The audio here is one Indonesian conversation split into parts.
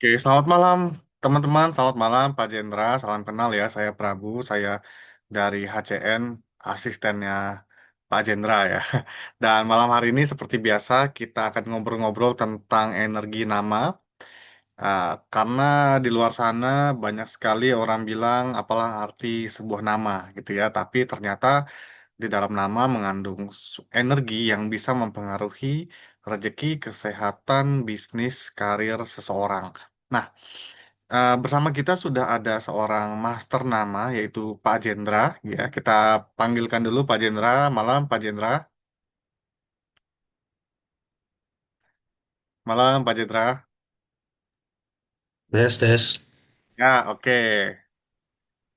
Oke, selamat malam teman-teman, selamat malam Pak Jendra, salam kenal ya, saya Prabu, saya dari HCN, asistennya Pak Jendra ya. Dan malam hari ini seperti biasa kita akan ngobrol-ngobrol tentang energi nama, karena di luar sana banyak sekali orang bilang apalah arti sebuah nama gitu ya, tapi ternyata di dalam nama mengandung energi yang bisa mempengaruhi rezeki, kesehatan, bisnis, karir seseorang. Nah, bersama kita sudah ada seorang master nama yaitu Pak Jendra ya. Kita panggilkan dulu Pak Jendra. Malam Pak Jendra. Malam Pak Jendra. Tes, tes. Ya, oke.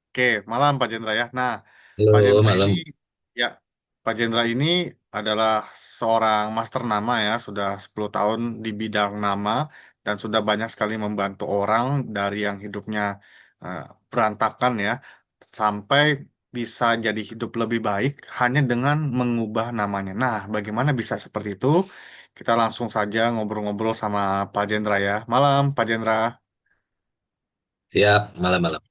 Oke, malam Pak Jendra ya. Nah, Pak Halo, Jendra ini malam. ya, Pak Jendra ini adalah seorang master nama ya, sudah 10 tahun di bidang nama dan sudah banyak sekali membantu orang dari yang hidupnya eh, berantakan ya sampai bisa jadi hidup lebih baik hanya dengan mengubah namanya. Nah, bagaimana bisa seperti itu? Kita langsung saja ngobrol-ngobrol sama Pak Jendra ya. Malam, Pak Jendra. Siap, malam-malam.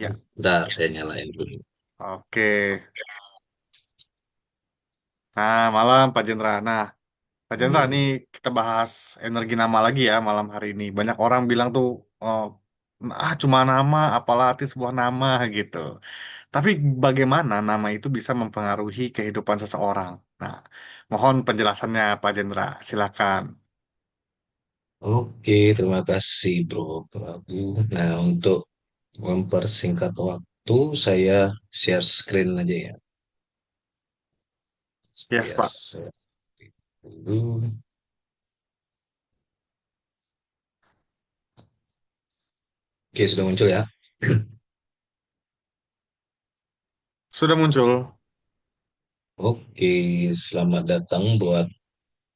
Ya, Bentar, saya nyalain dulu. oke. Nah, malam Pak Jendra. Nah, Pak Chandra, Hmm. nih kita bahas energi nama lagi ya malam hari ini. Banyak orang bilang tuh, oh, cuma nama, apalah arti sebuah nama gitu. Tapi bagaimana nama itu bisa mempengaruhi kehidupan seseorang? Nah, mohon penjelasannya Pak Chandra, silakan. Oke, terima kasih Bro Prabu. Nah, untuk mempersingkat waktu, saya share screen aja ya. Yes, Saya Pak. share dulu. Oke, sudah muncul ya. Sudah muncul. Oke, selamat datang buat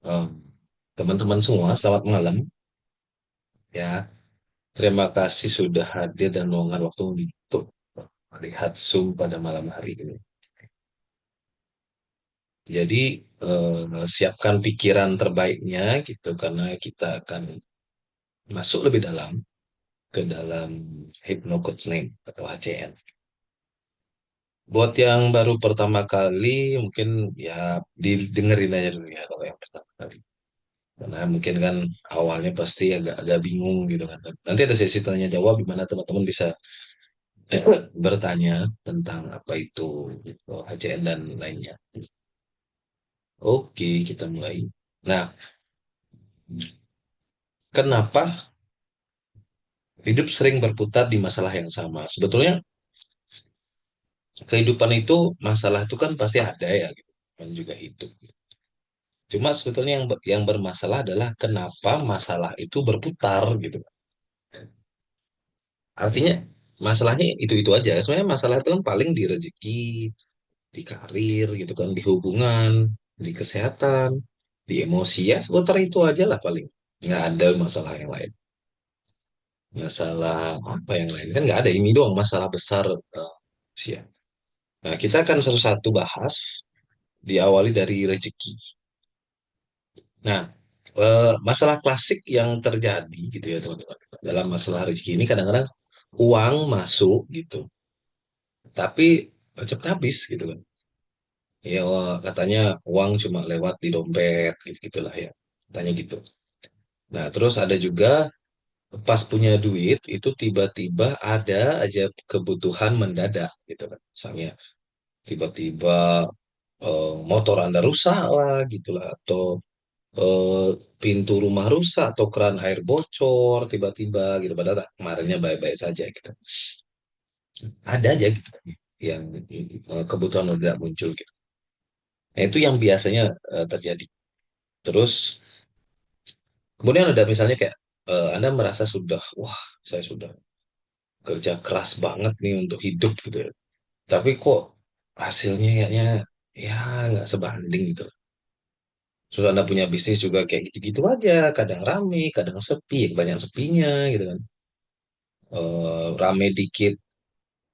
em, teman-teman semua. Selamat malam ya. Terima kasih sudah hadir dan meluangkan waktu untuk melihat Zoom pada malam hari ini. Jadi siapkan pikiran terbaiknya gitu karena kita akan masuk lebih dalam ke dalam Hypno Coach Name atau HCN. Buat yang baru pertama kali mungkin ya didengerin aja dulu ya kalau yang pertama kali. Karena mungkin kan awalnya pasti agak-agak bingung gitu kan. Nanti ada sesi tanya jawab di mana teman-teman bisa bertanya tentang apa itu gitu, HCN dan lainnya. Oke, kita mulai. Nah, kenapa hidup sering berputar di masalah yang sama? Sebetulnya kehidupan itu masalah itu kan pasti ada ya gitu. Dan juga hidup. Cuma sebetulnya yang bermasalah adalah kenapa masalah itu berputar gitu. Artinya masalahnya itu aja. Sebenarnya masalah itu kan paling di rezeki, di karir gitu kan, di hubungan, di kesehatan, di emosi ya seputar itu aja lah paling. Nggak ada masalah yang lain. Masalah apa yang lain kan nggak ada, ini doang masalah besar manusia. Nah, kita akan satu-satu bahas, diawali dari rezeki. Nah, masalah klasik yang terjadi gitu ya teman-teman. Dalam masalah rezeki ini kadang-kadang uang masuk gitu, tapi cepat habis gitu kan. Ya katanya uang cuma lewat di dompet gitu gitulah ya. Katanya gitu. Nah, terus ada juga pas punya duit itu tiba-tiba ada aja kebutuhan mendadak gitu kan. Misalnya tiba-tiba motor Anda rusak lah gitu lah atau eh, pintu rumah rusak atau keran air bocor tiba-tiba gitu padahal kemarinnya baik-baik saja gitu ada aja gitu yang kebutuhan tidak muncul gitu. Nah, itu yang biasanya terjadi terus kemudian ada misalnya kayak Anda merasa sudah wah saya sudah kerja keras banget nih untuk hidup gitu ya tapi kok hasilnya kayaknya ya nggak sebanding gitu. Terus Anda punya bisnis juga kayak gitu-gitu aja, kadang rame, kadang sepi, banyak sepinya gitu kan. Rame dikit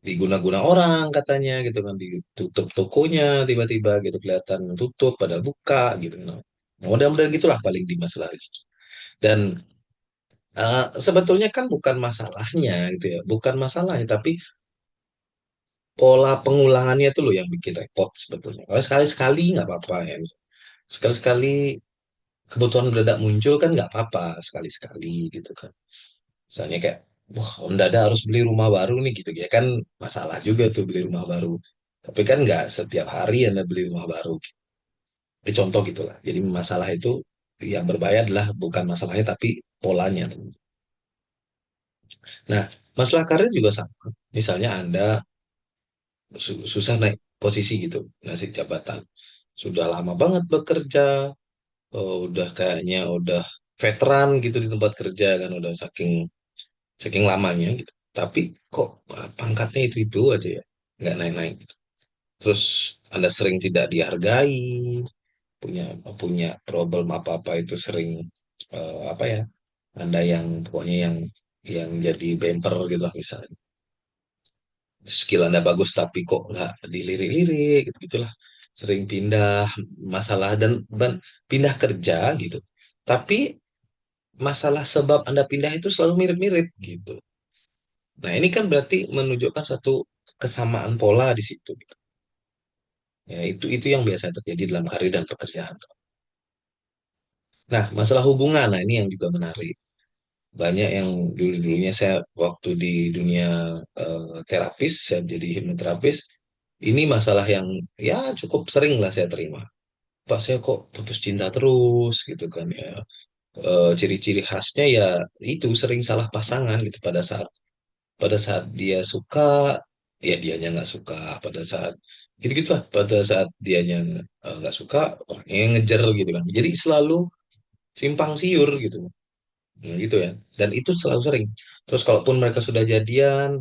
diguna-guna orang katanya gitu kan, ditutup tokonya tiba-tiba gitu kelihatan tutup padahal buka gitu. Nah, model-model gitulah paling di masalah rezeki. Dan Sebetulnya kan bukan masalahnya gitu ya, bukan masalahnya, tapi pola pengulangannya itu loh yang bikin repot sebetulnya. Kalau sekali-sekali nggak apa-apa ya. Sekali-sekali kebutuhan mendadak muncul kan nggak apa-apa sekali-sekali gitu kan. Misalnya kayak, wah mendadak harus beli rumah baru nih gitu ya kan masalah juga tuh beli rumah baru. Tapi kan nggak setiap hari Anda beli rumah baru. Ini contoh gitu lah. Jadi masalah itu yang berbahaya adalah bukan masalahnya tapi polanya. Nah, masalah karir juga sama. Misalnya Anda susah naik posisi gitu, naik jabatan. Sudah lama banget bekerja, udah kayaknya udah veteran gitu di tempat kerja kan, udah saking saking lamanya gitu. Tapi kok pangkatnya itu aja ya, nggak naik-naik. Terus Anda sering tidak dihargai, punya punya problem apa-apa itu sering apa ya? Anda yang pokoknya yang jadi bemper gitu lah misalnya. Skill Anda bagus tapi kok nggak dilirik-lirik gitu gitulah. Sering pindah masalah dan pindah kerja gitu. Tapi masalah sebab Anda pindah itu selalu mirip-mirip gitu. Nah, ini kan berarti menunjukkan satu kesamaan pola di situ. Ya, itu yang biasa terjadi dalam karir dan pekerjaan. Nah, masalah hubungan, nah ini yang juga menarik. Banyak yang dulu-dulunya saya waktu di dunia terapis, saya jadi hipnoterapis, ini masalah yang ya cukup sering lah saya terima. Pak, saya kok putus cinta terus gitu kan ya. Ciri-ciri khasnya ya itu sering salah pasangan gitu pada saat dia suka ya dianya nggak suka pada saat gitu-gitu lah pada saat dianya nggak suka orangnya yang ngejar gitu kan jadi selalu simpang siur gitu. Nah, gitu ya dan itu selalu sering terus kalaupun mereka sudah jadian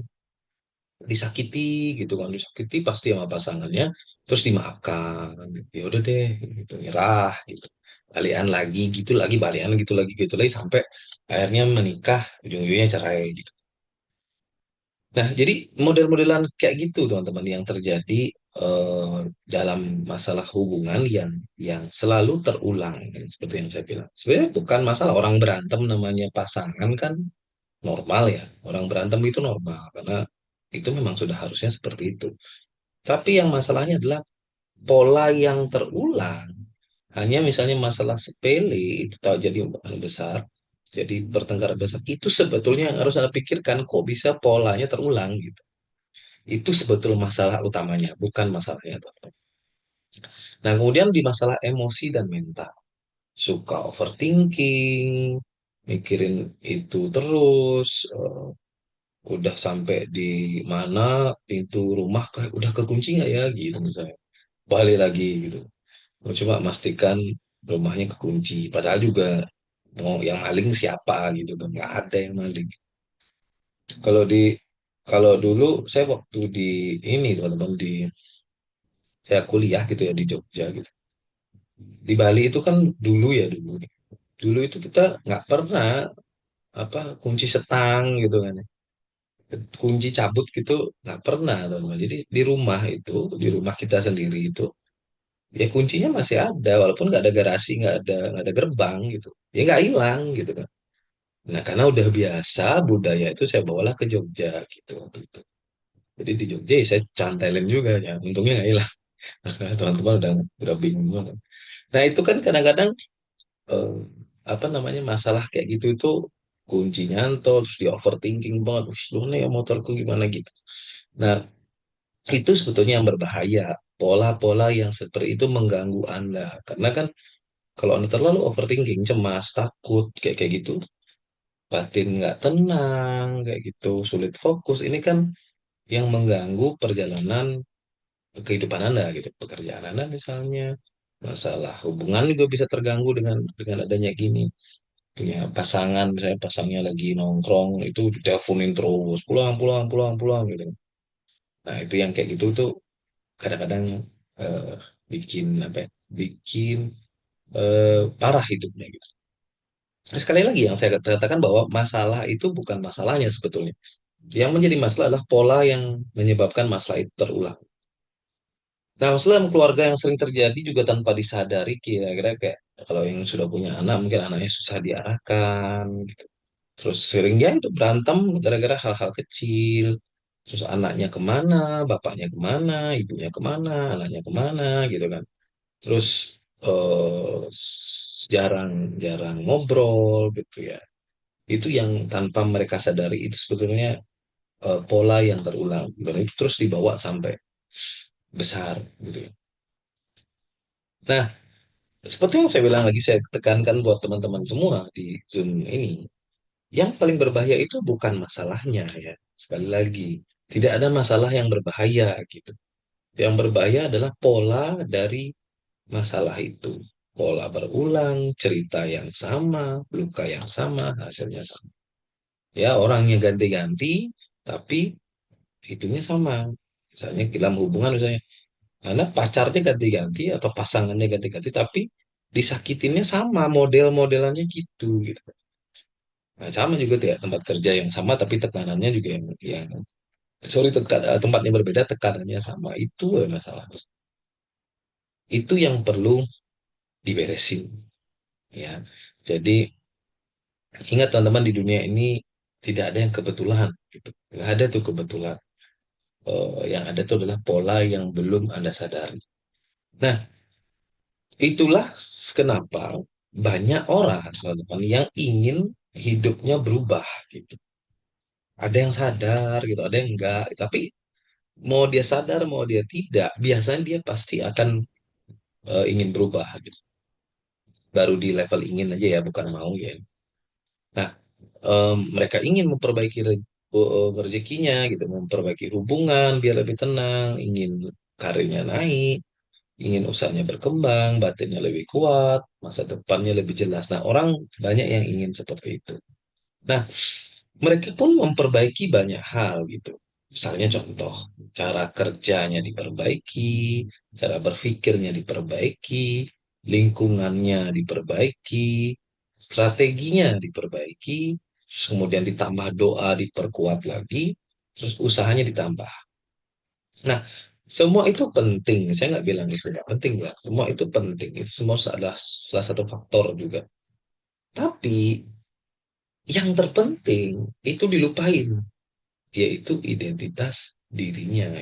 disakiti gitu kan disakiti pasti sama pasangannya terus dimaafkan ya udah deh gitu nyerah gitu balikan lagi balikan gitu lagi sampai akhirnya menikah ujung-ujungnya cerai gitu. Nah, jadi model-modelan kayak gitu teman-teman yang terjadi eh, dalam masalah hubungan yang selalu terulang seperti yang saya bilang. Sebenarnya bukan masalah orang berantem namanya pasangan kan normal ya. Orang berantem itu normal karena itu memang sudah harusnya seperti itu. Tapi yang masalahnya adalah pola yang terulang. Hanya misalnya masalah sepele itu tahu jadi besar, jadi pertengkaran besar itu sebetulnya yang harus Anda pikirkan kok bisa polanya terulang gitu. Itu sebetulnya masalah utamanya, bukan masalahnya. Nah, kemudian di masalah emosi dan mental. Suka overthinking, mikirin itu terus, udah sampai di mana pintu rumah kayak udah kekunci nggak ya gitu misalnya. Balik lagi gitu. Mau coba pastikan rumahnya kekunci. Padahal juga mau yang maling siapa gitu kan. Nggak ada yang maling. Kalau di kalau dulu saya waktu di ini teman-teman di saya kuliah gitu ya di Jogja gitu. Di Bali itu kan dulu ya dulu. Dulu itu kita nggak pernah apa kunci setang gitu kan. Ya. Kunci cabut gitu nggak pernah teman. Jadi di rumah kita sendiri itu ya kuncinya masih ada walaupun nggak ada garasi nggak ada gerbang gitu. Ya nggak hilang gitu kan. Nah karena udah biasa budaya itu saya bawalah ke Jogja gitu waktu itu. Jadi di Jogja ya saya cantelin juga ya. Untungnya nggak hilang. Teman-teman udah bingung banget. Nah itu kan kadang-kadang eh, apa namanya masalah kayak gitu itu kunci nyantol terus di overthinking banget wih lu nih ya motorku gimana gitu nah itu sebetulnya yang berbahaya pola-pola yang seperti itu mengganggu Anda karena kan kalau Anda terlalu overthinking cemas takut kayak kayak gitu batin nggak tenang kayak gitu sulit fokus ini kan yang mengganggu perjalanan kehidupan Anda gitu pekerjaan Anda misalnya masalah hubungan juga bisa terganggu dengan adanya gini punya pasangan misalnya pasangnya lagi nongkrong itu diteleponin terus pulang pulang pulang pulang gitu nah itu yang kayak gitu tuh kadang-kadang eh, bikin apa ya, bikin parah hidupnya gitu. Nah, sekali lagi yang saya katakan bahwa masalah itu bukan masalahnya sebetulnya yang menjadi masalah adalah pola yang menyebabkan masalah itu terulang. Nah, masalah dalam keluarga yang sering terjadi juga tanpa disadari kira-kira kayak kalau yang sudah punya anak mungkin anaknya susah diarahkan gitu. Terus sering dia itu berantem gara-gara hal-hal kecil. Terus anaknya kemana, bapaknya kemana, ibunya kemana, anaknya kemana gitu kan. Terus jarang-jarang ngobrol gitu ya. Itu yang tanpa mereka sadari itu sebetulnya pola yang terulang dan itu terus dibawa sampai besar gitu ya. Nah, seperti yang saya bilang lagi, saya tekankan buat teman-teman semua di Zoom ini, yang paling berbahaya itu bukan masalahnya ya. Sekali lagi, tidak ada masalah yang berbahaya gitu. Yang berbahaya adalah pola dari masalah itu. Pola berulang, cerita yang sama, luka yang sama, hasilnya sama. Ya, orangnya ganti-ganti, tapi itunya sama. Misalnya dalam hubungan misalnya, karena pacarnya ganti-ganti atau pasangannya ganti-ganti, tapi disakitinnya sama, model-modelannya gitu. Nah, sama juga ya, tempat kerja yang sama, tapi tekanannya juga yang sorry, tempatnya berbeda, tekanannya sama. Itu masalah. Itu yang perlu diberesin. Ya, jadi ingat teman-teman di dunia ini tidak ada yang kebetulan. Gitu. Nggak ada tuh kebetulan. Yang ada itu adalah pola yang belum Anda sadari. Nah, itulah kenapa banyak orang, teman-teman, yang ingin hidupnya berubah gitu. Ada yang sadar gitu, ada yang enggak. Tapi mau dia sadar, mau dia tidak, biasanya dia pasti akan ingin berubah gitu. Baru di level ingin aja ya, bukan mau ya. Nah, mereka ingin memperbaiki rezekinya gitu, memperbaiki hubungan biar lebih tenang, ingin karirnya naik, ingin usahanya berkembang, batinnya lebih kuat, masa depannya lebih jelas. Nah, orang banyak yang ingin seperti itu. Nah, mereka pun memperbaiki banyak hal gitu. Misalnya contoh, cara kerjanya diperbaiki, cara berpikirnya diperbaiki, lingkungannya diperbaiki, strateginya diperbaiki, terus kemudian ditambah doa diperkuat lagi, terus usahanya ditambah. Nah, semua itu penting. Saya nggak bilang itu nggak penting ya. Semua itu penting. Itu semua adalah salah satu faktor juga. Tapi yang terpenting itu dilupain, yaitu identitas dirinya.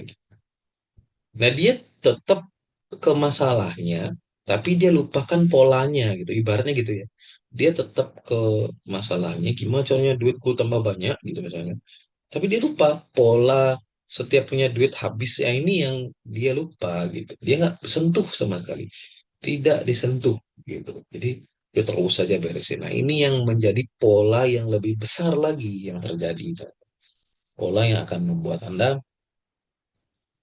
Nah, dia tetap ke masalahnya, tapi dia lupakan polanya gitu. Ibaratnya gitu ya. Dia tetap ke masalahnya, gimana caranya duitku tambah banyak gitu misalnya. Tapi dia lupa pola setiap punya duit habis ya ini yang dia lupa gitu. Dia nggak sentuh sama sekali. Tidak disentuh gitu. Jadi dia terus saja beresin. Nah, ini yang menjadi pola yang lebih besar lagi yang terjadi. Pola yang akan membuat Anda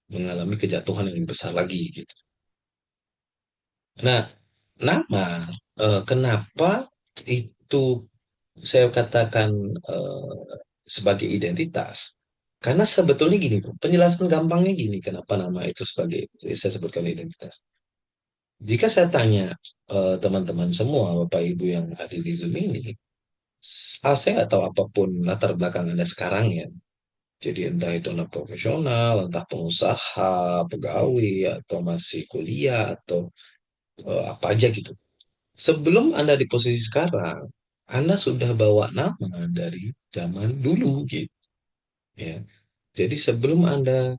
mengalami kejatuhan yang lebih besar lagi gitu. Nah, nama kenapa itu saya katakan sebagai identitas? Karena sebetulnya gini tuh, penjelasan gampangnya gini, kenapa nama itu sebagai saya sebutkan identitas. Jika saya tanya teman-teman semua, Bapak Ibu yang hadir di Zoom ini, saya nggak tahu apapun latar belakang Anda sekarang ya. Jadi entah itu anak profesional, entah pengusaha, pegawai, atau masih kuliah, atau apa aja gitu. Sebelum Anda di posisi sekarang, Anda sudah bawa nama dari zaman dulu gitu ya. Jadi sebelum Anda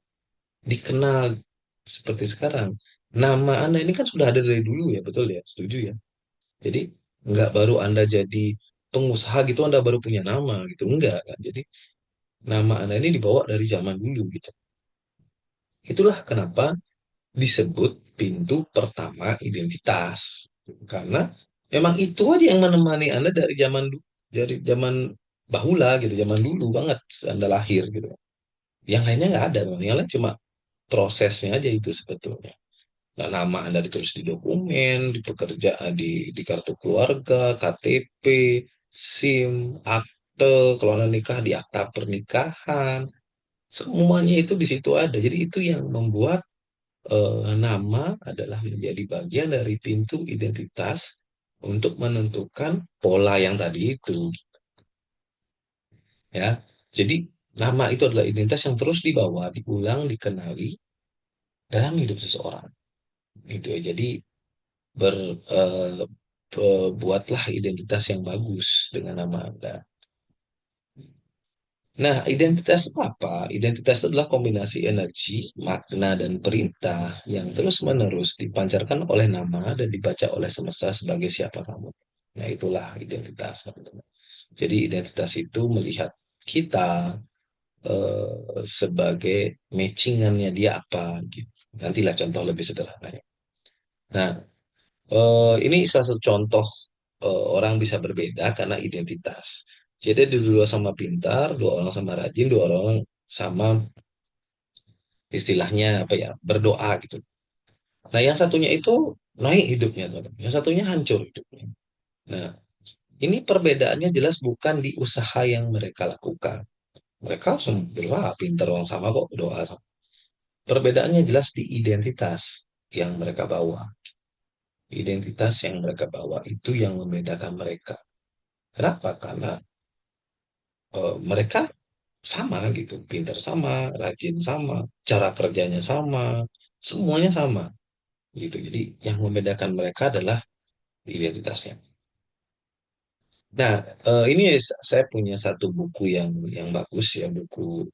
dikenal seperti sekarang, nama Anda ini kan sudah ada dari dulu ya, betul ya? Setuju ya? Jadi nggak baru Anda jadi pengusaha gitu Anda baru punya nama gitu, enggak kan? Jadi nama Anda ini dibawa dari zaman dulu gitu. Itulah kenapa disebut pintu pertama identitas. Karena memang itu aja yang menemani Anda dari zaman bahula gitu, zaman dulu banget Anda lahir gitu. Yang lainnya nggak ada, yang lain cuma prosesnya aja itu sebetulnya. Nah, nama Anda ditulis di dokumen, di pekerjaan, di kartu keluarga, KTP, SIM, akte, kalau Anda nikah di akta pernikahan, semuanya itu di situ ada. Jadi itu yang membuat nama adalah menjadi bagian dari pintu identitas untuk menentukan pola yang tadi itu, ya. Jadi nama itu adalah identitas yang terus dibawa, diulang, dikenali dalam hidup seseorang. Itu ya. Jadi ber, eh, buatlah identitas yang bagus dengan nama Anda. Nah, identitas itu apa? Identitas itu adalah kombinasi energi, makna, dan perintah yang terus-menerus dipancarkan oleh nama dan dibaca oleh semesta sebagai siapa kamu. Nah, itulah identitas, teman-teman. Jadi, identitas itu melihat kita sebagai matchingannya dia apa gitu. Nantilah contoh lebih sederhananya. Nah, ini salah satu contoh orang bisa berbeda karena identitas. Jadi ada dua sama pintar, dua orang sama rajin, dua orang sama istilahnya apa ya berdoa gitu. Nah yang satunya itu naik hidupnya, teman-teman. Yang satunya hancur hidupnya. Nah ini perbedaannya jelas bukan di usaha yang mereka lakukan. Mereka semua pintar orang sama kok doa sama. Perbedaannya jelas di identitas yang mereka bawa. Identitas yang mereka bawa itu yang membedakan mereka. Kenapa? Karena mereka sama gitu, pintar sama, rajin sama, cara kerjanya sama, semuanya sama gitu. Jadi yang membedakan mereka adalah identitasnya. Nah, ini saya punya satu buku yang bagus ya, buku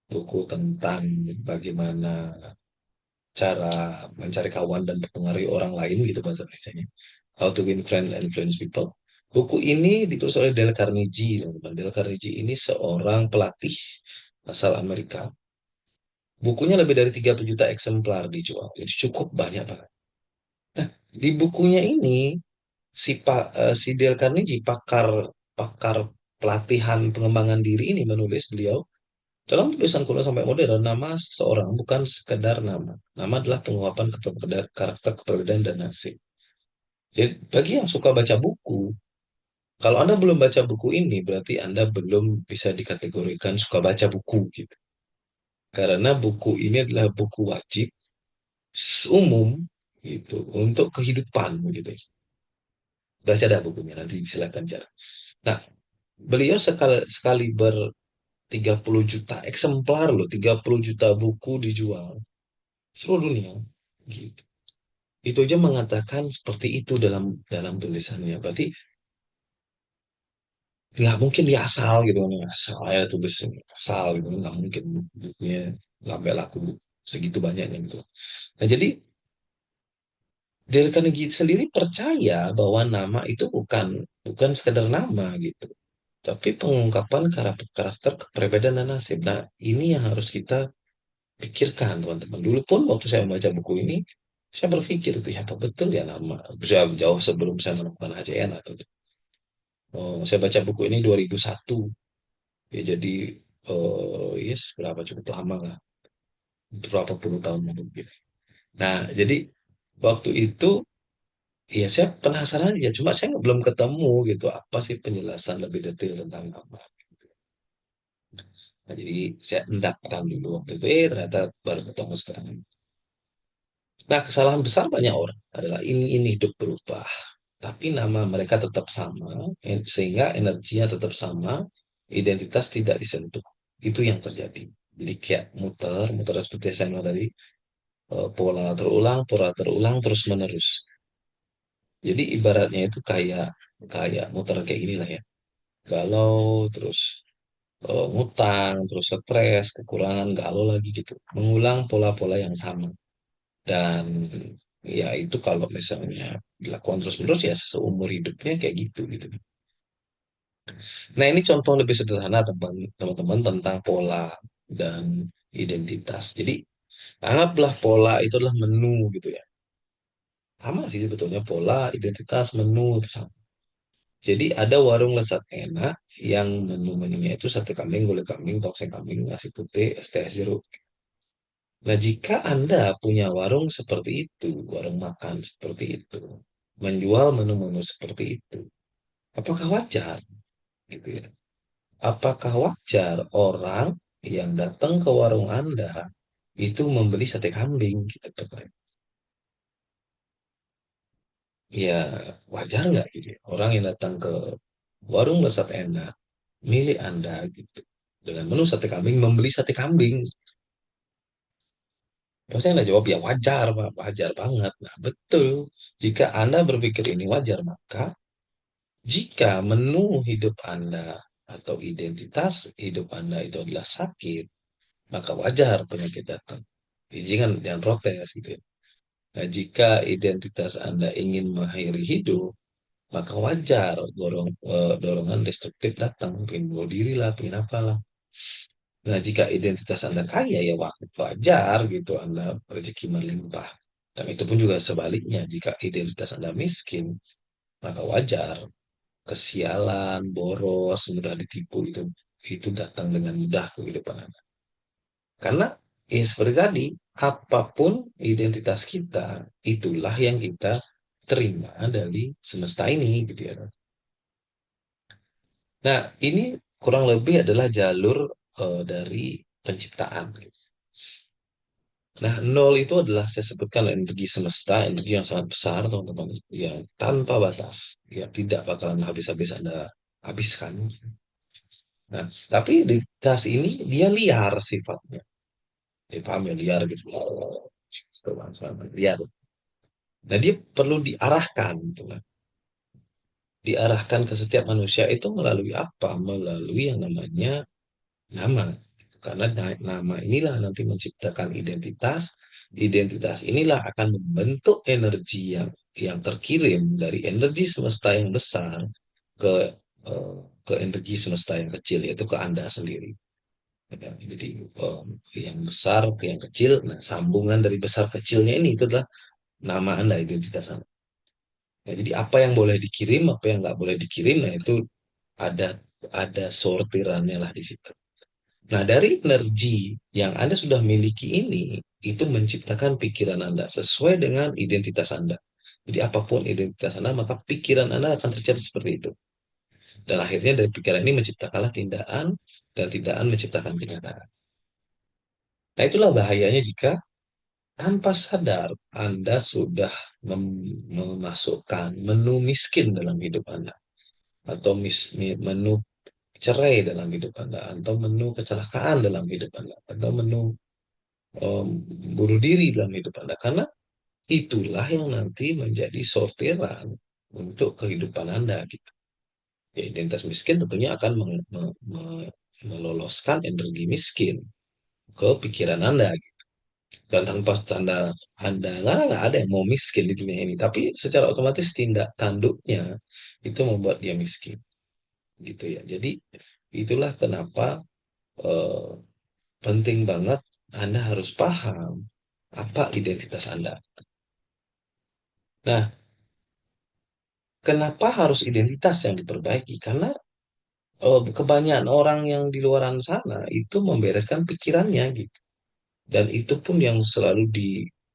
buku tentang bagaimana cara mencari kawan dan mempengaruhi orang lain gitu bahasa Indonesia-nya. How to Win Friends and Influence People. Buku ini ditulis oleh Dale Carnegie, teman-teman. Dale Carnegie ini seorang pelatih asal Amerika. Bukunya lebih dari 30 juta eksemplar dijual. Jadi cukup banyak banget. Nah, di bukunya ini si Dale Carnegie pakar pakar pelatihan pengembangan diri ini menulis beliau dalam tulisan kuno sampai modern nama seseorang bukan sekedar nama. Nama adalah pengungkapan karakter kepribadian dan nasib. Jadi bagi yang suka baca buku, kalau Anda belum baca buku ini berarti Anda belum bisa dikategorikan suka baca buku gitu. Karena buku ini adalah buku wajib umum gitu untuk kehidupan gitu. Baca dah bukunya nanti silakan cari. Nah, beliau sekali sekali ber 30 juta eksemplar loh, 30 juta buku dijual seluruh dunia gitu. Itu aja mengatakan seperti itu dalam dalam tulisannya. Berarti nggak mungkin dia asal gitu kan, asal ya tulis asal gitu, nggak mungkin bukunya sampai laku segitu banyaknya gitu. Nah, jadi Dale Carnegie sendiri percaya bahwa nama itu bukan bukan sekedar nama gitu, tapi pengungkapan karakter kepribadian dan nasib. Nah, ini yang harus kita pikirkan, teman-teman. Dulu pun waktu saya membaca buku ini, saya berpikir itu apa betul ya nama. Saya jauh sebelum saya menemukan HCN atau saya baca buku ini 2001. Ya jadi yes berapa cukup lama lah, berapa puluh tahun mungkin. Nah, jadi waktu itu ya saya penasaran ya, cuma saya belum ketemu gitu apa sih penjelasan lebih detail tentang nama. Nah, jadi saya endapkan dulu waktu itu, ternyata baru ketemu sekarang. Nah, kesalahan besar banyak orang adalah ingin hidup berubah, tapi nama mereka tetap sama, sehingga energinya tetap sama, identitas tidak disentuh. Itu yang terjadi. Jadi kayak muter, muter seperti saya bilang tadi, pola terulang terus menerus. Jadi ibaratnya itu kayak kayak muter kayak gini lah ya. Galau, terus ngutang, terus stres, kekurangan, galau lagi gitu. Mengulang pola-pola yang sama. Dan ya itu kalau misalnya dilakukan terus-menerus ya seumur hidupnya kayak gitu gitu. Nah ini contoh lebih sederhana teman-teman tentang pola dan identitas. Jadi anggaplah pola itu adalah menu gitu ya. Sama sih sebetulnya pola, identitas, menu itu sama. Jadi ada warung lezat enak yang menu-menunya itu sate kambing, gulai kambing, tongseng kambing, nasi putih, es teh jeruk. Nah, jika Anda punya warung seperti itu, warung makan seperti itu, menjual menu-menu seperti itu, apakah wajar? Gitu ya. Apakah wajar orang yang datang ke warung Anda itu membeli sate kambing? Gitu, Pak? Ya, wajar nggak gitu ya? Orang yang datang ke warung lezat enak, milik Anda gitu, dengan menu sate kambing, membeli sate kambing. Pasti Anda jawab, ya wajar, Pak. Wajar banget. Nah, betul. Jika Anda berpikir ini wajar, maka jika menu hidup Anda atau identitas hidup Anda itu adalah sakit, maka wajar penyakit datang. Jadi jangan protes gitu ya. Nah, jika identitas Anda ingin mengakhiri hidup, maka wajar dorongan destruktif datang, pengen bunuh diri lah, pengen apalah. Nah, jika identitas Anda kaya, ya wajar gitu Anda rezeki melimpah. Dan itu pun juga sebaliknya, jika identitas Anda miskin, maka wajar kesialan, boros, mudah ditipu itu datang dengan mudah ke kehidupan Anda. Karena ya seperti tadi, apapun identitas kita, itulah yang kita terima dari semesta ini gitu ya. Nah, ini kurang lebih adalah jalur dari penciptaan. Nah, nol itu adalah saya sebutkan energi semesta, energi yang sangat besar, teman-teman, yang tanpa batas, yang tidak bakalan habis-habis Anda habiskan. Nah, tapi di tas ini dia liar sifatnya. Dia paham ya, liar gitu. Liar. Nah, dia perlu diarahkan, gitu kan. Diarahkan ke setiap manusia itu melalui apa? Melalui yang namanya nama. Karena nama inilah nanti menciptakan identitas. Identitas inilah akan membentuk energi yang terkirim dari energi semesta yang besar ke eh, ke energi semesta yang kecil, yaitu ke Anda sendiri. Ya, jadi yang besar ke yang kecil, nah sambungan dari besar kecilnya ini itu adalah nama Anda, identitas Anda. Ya, jadi apa yang boleh dikirim, apa yang nggak boleh dikirim, nah itu ada ada sortirannya lah di situ. Nah, dari energi yang Anda sudah miliki ini, itu menciptakan pikiran Anda sesuai dengan identitas Anda. Jadi apapun identitas Anda, maka pikiran Anda akan terjadi seperti itu. Dan akhirnya dari pikiran ini menciptakanlah tindakan, dan tindakan menciptakan kenyataan. Nah, itulah bahayanya jika tanpa sadar Anda sudah memasukkan menu miskin dalam hidup Anda. Atau menu cerai dalam hidup Anda. Atau menu kecelakaan dalam hidup Anda. Atau menu um, bunuh diri dalam hidup Anda. Karena itulah yang nanti menjadi sortiran untuk kehidupan Anda. Gitu. Ya, identitas miskin tentunya akan meloloskan energi miskin ke pikiran Anda. Gitu. Dan tanpa Anda nggak ada yang mau miskin di dunia ini. Tapi secara otomatis tindak tanduknya itu membuat dia miskin. Gitu ya. Jadi itulah kenapa eh, penting banget Anda harus paham apa identitas Anda. Nah, kenapa harus identitas yang diperbaiki? Karena kebanyakan orang yang di luaran sana itu membereskan pikirannya gitu. Dan itu pun yang selalu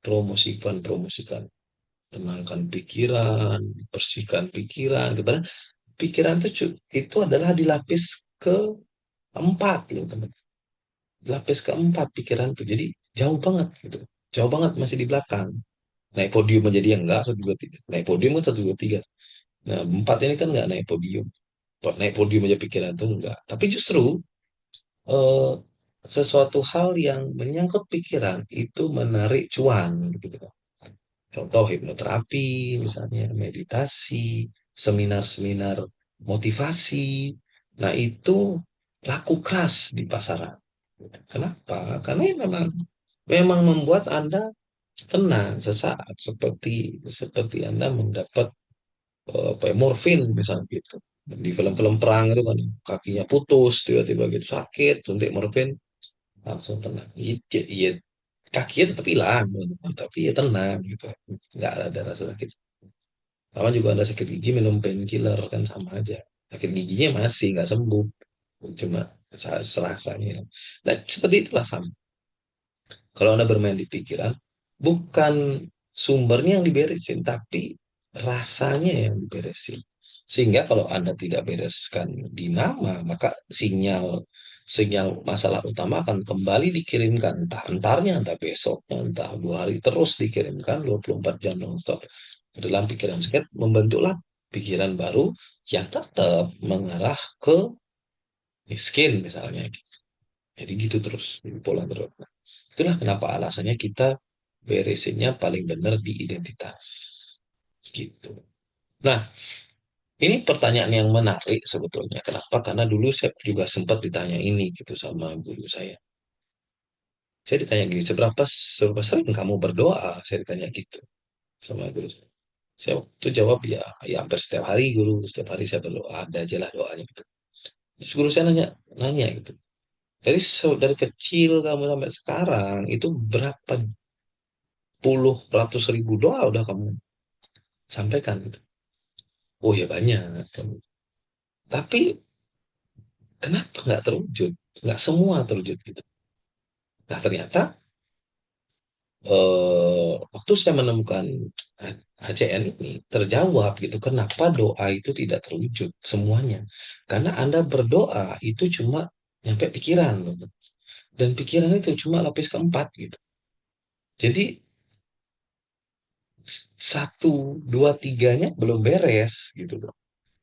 promosikan. Tenangkan pikiran, bersihkan pikiran. Kepada pikiran itu adalah dilapis keempat, loh, teman. Lapis keempat pikiran itu. Jadi jauh banget gitu. Jauh banget masih di belakang. Naik podium aja dia enggak, satu dua tiga. Naik podium kan satu dua tiga. Nah, empat ini kan nggak naik podium. Naik podium aja pikiran tuh enggak. Tapi justru eh, sesuatu hal yang menyangkut pikiran itu menarik cuan gitu. Contoh hipnoterapi, misalnya meditasi, seminar-seminar motivasi. Nah, itu laku keras di pasaran. Kenapa? Karena ya memang membuat Anda tenang sesaat seperti seperti Anda mendapat apa ya, morfin misalnya gitu. Di film-film perang itu kan kakinya putus tiba-tiba gitu sakit suntik morfin langsung tenang. Iya, iya kakinya tetap hilang tapi ya tenang gitu. Nggak ada rasa sakit. Sama juga Anda sakit gigi minum painkiller kan sama aja. Sakit giginya masih nggak sembuh. Cuma serasanya. Nah, seperti itulah sama. Kalau Anda bermain di pikiran, bukan sumbernya yang diberesin, tapi rasanya yang diberesin. Sehingga kalau Anda tidak bereskan di nama, maka sinyal sinyal masalah utama akan kembali dikirimkan entah entarnya, entah besoknya, entah 2 hari terus dikirimkan 24 jam nonstop ke dalam pikiran sakit membentuklah pikiran baru yang tetap mengarah ke miskin misalnya. Jadi gitu terus, jadi pola terus. Nah, itulah kenapa alasannya kita beresinnya paling benar di identitas. Gitu. Nah, Ini pertanyaan yang menarik sebetulnya. Kenapa? Karena dulu saya juga sempat ditanya ini gitu sama guru saya. Saya ditanya gini, seberapa sering kamu berdoa? Saya ditanya gitu sama guru saya. Saya waktu jawab ya, ya hampir setiap hari guru, setiap hari saya berdoa, ada aja lah doanya gitu. Terus guru saya nanya gitu. Dari kecil kamu sampai sekarang itu berapa puluh ratus ribu doa udah kamu sampaikan gitu. Oh ya banyak. Tapi kenapa nggak terwujud? Nggak semua terwujud gitu. Nah ternyata waktu saya menemukan HCN ini terjawab gitu. Kenapa doa itu tidak terwujud semuanya? Karena Anda berdoa itu cuma nyampe pikiran, loh. Dan pikiran itu cuma lapis keempat gitu. Jadi satu, dua, tiganya belum beres gitu loh.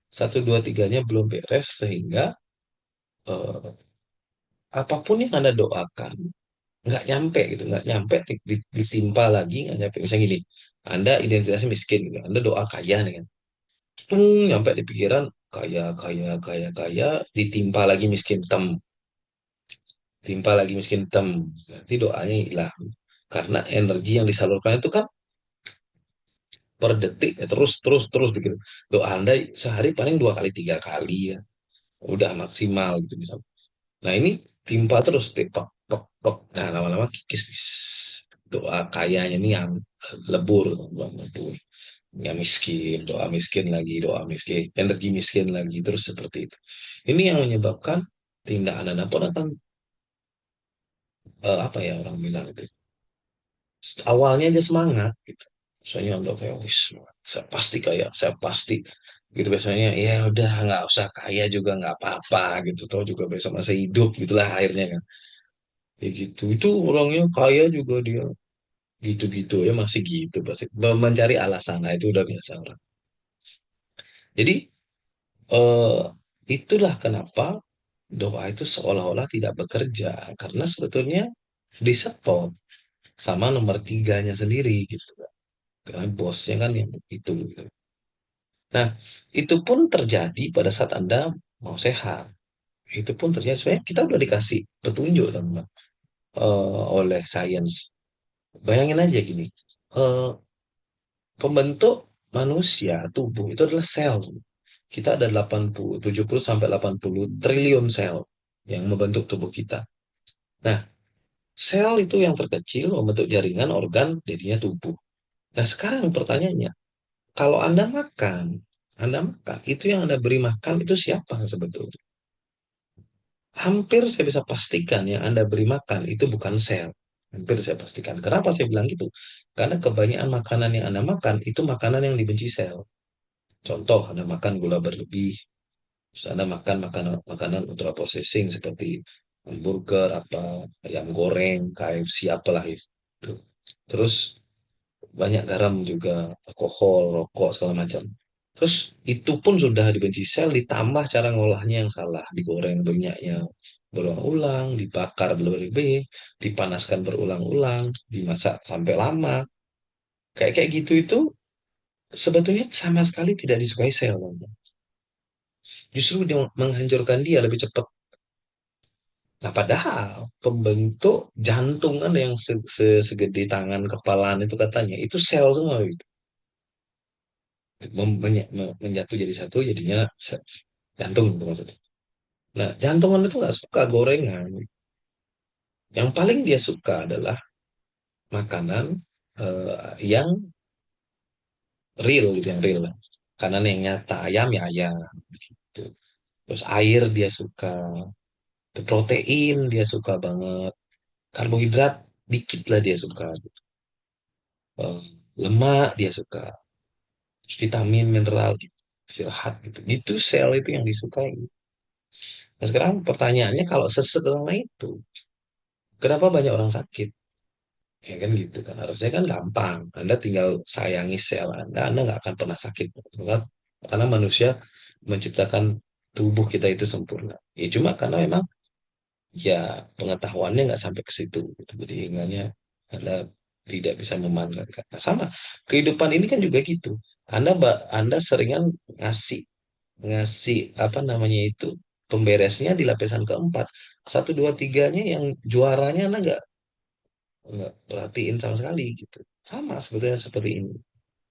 Satu, dua, tiganya belum beres sehingga eh, apapun yang Anda doakan nggak nyampe gitu, nggak nyampe ditimpa lagi, nggak nyampe. Misalnya gini, Anda identitasnya miskin gitu, Anda doa kaya nih kan. Nyampe di pikiran kaya, kaya, kaya, kaya, ditimpa lagi miskin tem, timpa lagi miskin tem. Nanti doanya hilang. Karena energi yang disalurkan itu kan per detik ya, terus terus terus gitu. Doa Anda sehari paling 2 kali 3 kali ya, udah maksimal gitu misalnya. Nah ini timpa terus, tok tok tok. Nah lama-lama kikis doa kayanya ini yang lebur, lebur. Ya miskin, doa miskin, energi miskin lagi terus seperti itu. Ini yang menyebabkan tindakan Anda pun akan apa ya orang bilang itu. Awalnya aja semangat gitu. Misalnya untuk kayak wis saya pasti gitu biasanya ya udah nggak usah kaya juga nggak apa-apa gitu toh juga besok masih hidup gitulah akhirnya kan ya gitu itu orangnya kaya juga dia gitu-gitu ya masih gitu pasti mencari alasan nah itu udah biasa orang jadi eh, itulah kenapa doa itu seolah-olah tidak bekerja karena sebetulnya disetop sama nomor tiganya sendiri gitu karena bosnya kan yang itu gitu. Nah itu pun terjadi pada saat Anda mau sehat itu pun terjadi sebenarnya kita udah dikasih petunjuk teman oleh sains bayangin aja gini eh, pembentuk manusia tubuh itu adalah sel. Kita ada 80, 70 sampai 80 triliun sel yang membentuk tubuh kita. Nah, sel itu yang terkecil membentuk jaringan organ jadinya tubuh. Nah, sekarang pertanyaannya, kalau Anda makan, itu yang Anda beri makan itu siapa sebetulnya? Hampir saya bisa pastikan yang Anda beri makan itu bukan sel. Hampir saya pastikan. Kenapa saya bilang gitu? Karena kebanyakan makanan yang Anda makan itu makanan yang dibenci sel. Contoh, Anda makan gula berlebih, terus Anda makan makanan makanan ultra processing seperti hamburger, apa ayam goreng, KFC, apalah itu. Terus banyak garam juga, alkohol, rokok, segala macam. Terus itu pun sudah dibenci sel, ditambah cara ngolahnya yang salah. Digoreng minyaknya berulang-ulang, dibakar berlebih, dipanaskan berulang-ulang, dimasak sampai lama. Kayak kayak gitu itu sebetulnya sama sekali tidak disukai sel. Justru dia menghancurkan dia lebih cepat. Nah, padahal pembentuk jantung kan yang segede tangan kepalaan itu katanya itu sel semua gitu. Menyatu jadi satu jadinya jantung itu maksudnya. Nah, jantungan itu nggak suka gorengan. Yang paling dia suka adalah makanan yang real gitu, yang real. Makanan yang nyata, ayam ya ayam. Gitu. Terus air dia suka, protein dia suka banget, karbohidrat dikit lah dia suka. Eh, lemak dia suka, vitamin, mineral, gitu. Istirahat gitu. Itu sel itu yang disukai. Nah, sekarang pertanyaannya kalau sesederhana itu, kenapa banyak orang sakit? Ya kan gitu kan. Harusnya kan gampang. Anda tinggal sayangi sel Anda, Anda nggak akan pernah sakit. Karena manusia menciptakan tubuh kita itu sempurna. Ya cuma karena memang ya pengetahuannya nggak sampai ke situ. Gitu. Jadi ingatnya Anda tidak bisa memanfaatkan. Nah, sama kehidupan ini kan juga gitu. Anda seringan ngasih. ngasih apa namanya itu pemberesnya di lapisan keempat. Satu dua tiganya yang juaranya Anda nggak perhatiin sama sekali gitu. Sama sebetulnya seperti ini.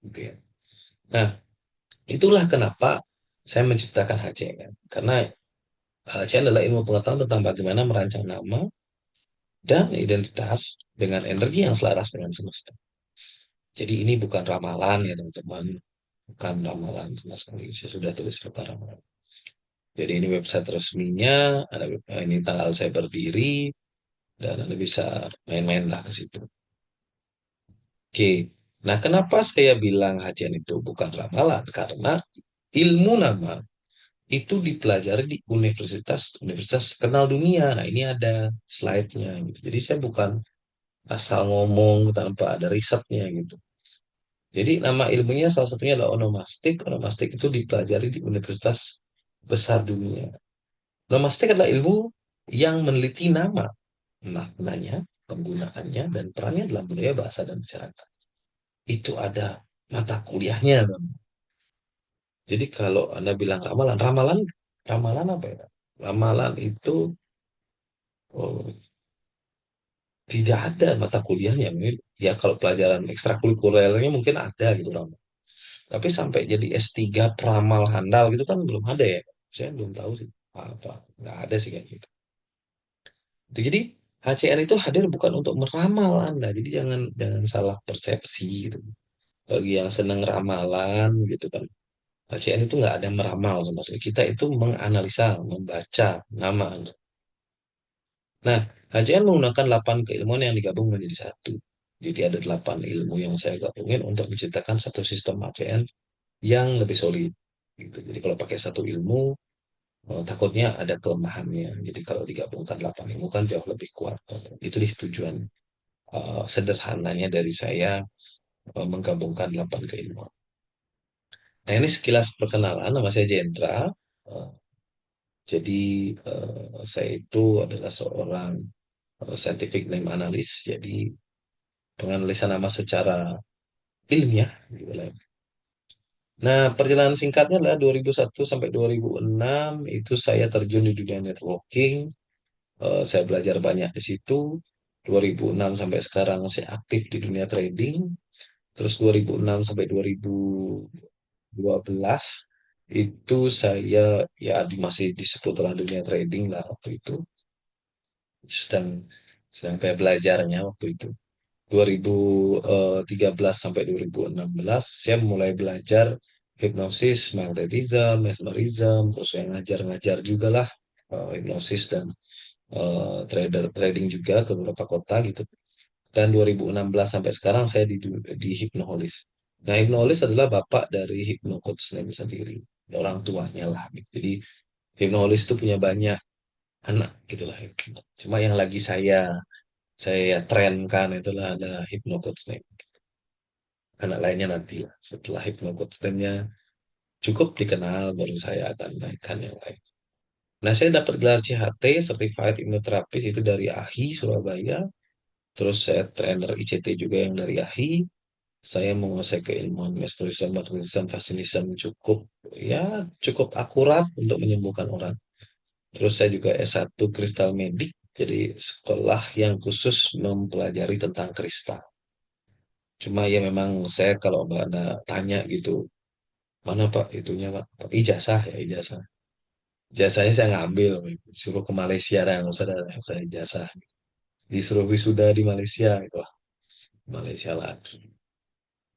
Gitu ya. Nah, itulah kenapa saya menciptakan HCM. Karena HCM adalah ilmu pengetahuan tentang bagaimana merancang nama dan identitas dengan energi yang selaras dengan semesta. Jadi ini bukan ramalan ya teman-teman, bukan ramalan sama sekali. Saya sudah tulis bukan ramalan. Jadi ini website resminya, ini tanggal saya berdiri, dan Anda bisa main-main lah ke situ. Oke, nah kenapa saya bilang hajian itu bukan ramalan? Karena ilmu nama itu dipelajari di universitas kenal dunia. Nah ini ada slide-nya gitu. Jadi saya bukan asal ngomong tanpa ada risetnya gitu. Jadi nama ilmunya salah satunya adalah onomastik. Onomastik itu dipelajari di universitas besar dunia. Onomastik adalah ilmu yang meneliti nama, maknanya, penggunaannya, dan perannya dalam budaya bahasa dan masyarakat. Itu ada mata kuliahnya, Bang. Jadi kalau Anda bilang ramalan, ramalan apa ya? Ramalan itu oh, tidak ada mata kuliahnya. Ya kalau pelajaran ekstrakurikulernya mungkin ada gitu, ramalan. Tapi sampai jadi S3 peramal handal gitu kan belum ada ya. Saya belum tahu sih apa. Nggak ada sih kayak gitu. Jadi HCN itu hadir bukan untuk meramal Anda. Jadi jangan jangan salah persepsi gitu. Bagi yang senang ramalan gitu kan. HCN itu nggak ada meramal sama sekali. Kita itu menganalisa, membaca nama Anda. Nah, HCN menggunakan 8 keilmuan yang digabung menjadi satu. Jadi ada 8 ilmu yang saya gabungin untuk menciptakan satu sistem HCN yang lebih solid. Gitu. Jadi kalau pakai satu ilmu, takutnya ada kelemahannya. Jadi kalau digabungkan 8 ilmu kan jauh lebih kuat. Itu di tujuan sederhananya dari saya menggabungkan 8 keilmuan. Nah ini sekilas perkenalan, nama saya Jendra. Eh, jadi saya itu adalah seorang scientific name analyst. Jadi penganalisan nama secara ilmiah. Gitu lah. Nah perjalanan singkatnya adalah 2001 sampai 2006 itu saya terjun di dunia networking. Saya belajar banyak di situ. 2006 sampai sekarang saya aktif di dunia trading. Terus 2006 sampai 2012 itu saya ya masih disebutlah dunia trading lah waktu itu. Sedang sedang kayak belajarnya waktu itu. 2013 sampai 2016 saya mulai belajar hipnosis, magnetism, mesmerism, terus saya ngajar-ngajar juga lah hipnosis dan trading juga ke beberapa kota gitu. Dan 2016 sampai sekarang saya di Hipnoholis. Nah, Hipnoholis adalah bapak dari Hypno Coach Name sendiri, orang tuanya lah. Gitu. Jadi Hipnoholis itu punya banyak anak gitulah. Cuma yang lagi saya trenkan itulah ada Hypno Coach Name. Anak lainnya nanti lah. Setelah Hypno Coach Name-nya cukup dikenal, baru saya akan naikkan yang lain. Nah, saya dapat gelar CHT, Certified Hypnotherapist itu dari AHI Surabaya. Terus saya trainer ICT juga yang dari AHI. Saya menguasai keilmuan mesmerism, magnetism, fashion cukup ya cukup akurat untuk menyembuhkan orang. Terus saya juga S1 kristal medik, jadi sekolah yang khusus mempelajari tentang kristal. Cuma ya memang saya kalau nggak ada tanya gitu, mana Pak itunya Pak? Ijazah ya ijazah. Ijazahnya saya ngambil, suruh ke Malaysia dan nggak usah ada saya ijazah. Disuruh wisuda di Malaysia itu, Malaysia lagi.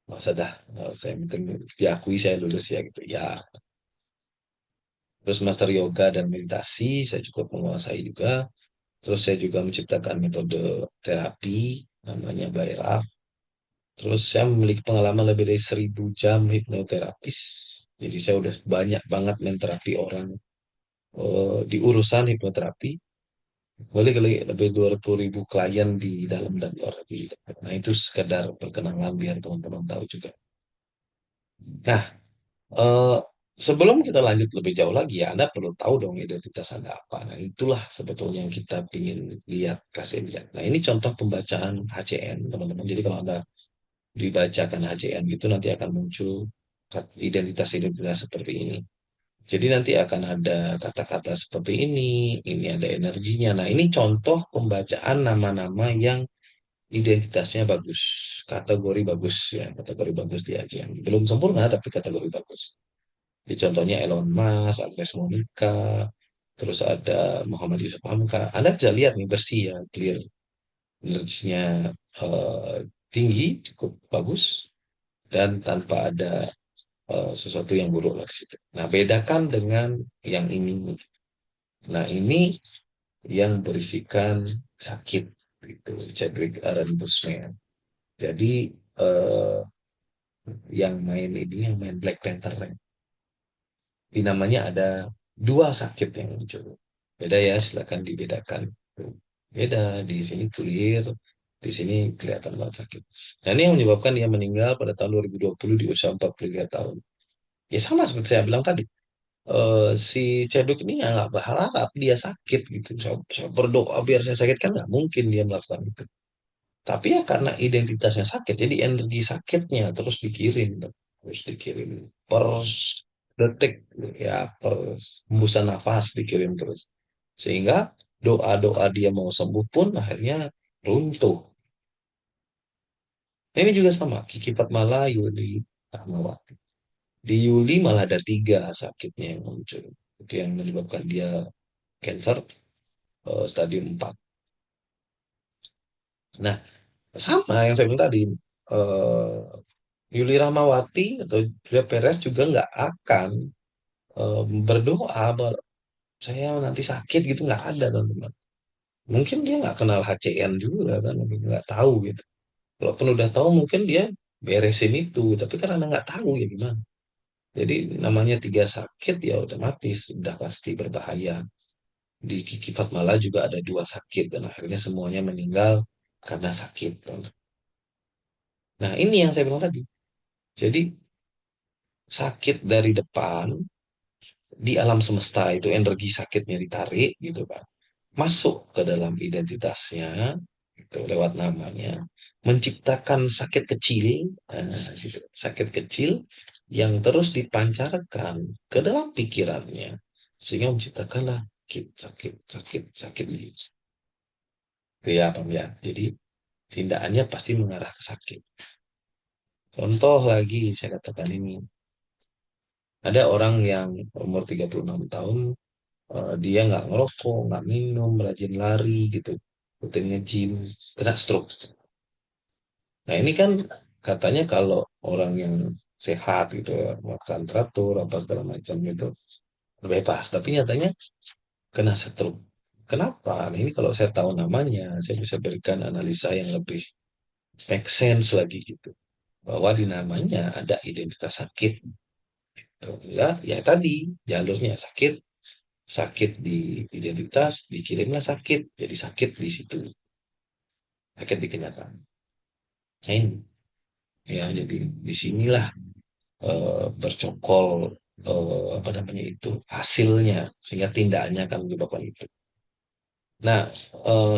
Masa dah, saya penting diakui saya lulus ya gitu. Ya, terus master yoga dan meditasi saya cukup menguasai juga. Terus saya juga menciptakan metode terapi namanya Bairaf. Terus saya memiliki pengalaman lebih dari 1.000 jam hipnoterapis. Jadi saya udah banyak banget menterapi orang di urusan hipnoterapi. Lebih 20.000 klien di dalam dan luar negeri. Nah itu sekedar perkenalan biar teman-teman tahu juga. Nah, Eh, sebelum kita lanjut lebih jauh lagi ya, Anda perlu tahu dong identitas Anda apa. Nah, itulah sebetulnya yang kita ingin lihat, kasih lihat. Nah, ini contoh pembacaan HCN, teman-teman. Jadi kalau Anda dibacakan HCN gitu, nanti akan muncul identitas-identitas seperti ini. Jadi nanti akan ada kata-kata seperti ini ada energinya. Nah, ini contoh pembacaan nama-nama yang identitasnya bagus, kategori bagus ya, kategori bagus di Ajen. Belum sempurna tapi kategori bagus. Di contohnya Elon Musk, Agnes Monica, terus ada Muhammad Yusuf Hamka. Anda bisa lihat nih bersih ya, clear, energinya tinggi, cukup bagus, dan tanpa ada sesuatu yang buruk lah di situ. Nah, bedakan dengan yang ini. Nah, ini yang berisikan sakit itu Chadwick Aaron Boseman. Jadi eh, yang main ini yang main Black Panther di namanya ada dua sakit yang muncul. Beda ya, silakan dibedakan. Beda di sini clear, di sini kelihatan banget sakit. Nah, ini yang menyebabkan dia meninggal pada tahun 2020 di usia 43 tahun. Ya sama seperti saya bilang tadi, si Ceduk ini ya nggak berharap dia sakit gitu. Saya berdoa biar saya sakit kan nggak mungkin dia melakukan itu. Tapi ya karena identitasnya sakit, jadi energi sakitnya terus dikirim per detik, ya per hembusan nafas dikirim terus. Sehingga doa-doa dia mau sembuh pun akhirnya runtuh. Nah, ini juga sama, Kiki Fatmala, Yuli Rahmawati. Di Yuli malah ada tiga sakitnya yang muncul. Itu yang menyebabkan dia cancer stadium 4. Nah, sama yang saya bilang tadi, eh, Yuli Rahmawati atau Julia Perez juga nggak akan berdoa bahwa saya nanti sakit gitu, nggak ada teman-teman. Mungkin dia nggak kenal HCN juga kan, mungkin nggak tahu gitu. Walaupun udah tahu mungkin dia beresin itu, tapi karena nggak tahu ya gimana. Jadi namanya tiga sakit ya otomatis udah pasti berbahaya. Di Kiki Fatmala juga ada dua sakit dan akhirnya semuanya meninggal karena sakit. Nah, ini yang saya bilang tadi. Jadi sakit dari depan di alam semesta itu energi sakitnya ditarik gitu kan. Masuk ke dalam identitasnya gitu, lewat namanya menciptakan sakit kecil, gitu, sakit kecil yang terus dipancarkan ke dalam pikirannya sehingga menciptakanlah sakit sakit sakit sakit gitu. Ya, Pam ya. Jadi tindakannya pasti mengarah ke sakit. Contoh lagi saya katakan ini, ada orang yang umur 36 tahun, dia nggak ngerokok, nggak minum, rajin lari gitu, rutin nge-gym, kena stroke. Nah, ini kan katanya kalau orang yang sehat gitu ya, makan teratur, apa segala macam gitu, bebas. Tapi nyatanya kena stroke. Kenapa? Nah, ini kalau saya tahu namanya, saya bisa berikan analisa yang lebih make sense lagi gitu. Bahwa di namanya ada identitas sakit. Ya, ya tadi jalurnya sakit, sakit di identitas, dikirimlah sakit, jadi sakit di situ, sakit di kenyataan. Nah, ini ya, jadi disinilah bercokol apa namanya itu hasilnya sehingga tindakannya akan menyebabkan itu. Nah,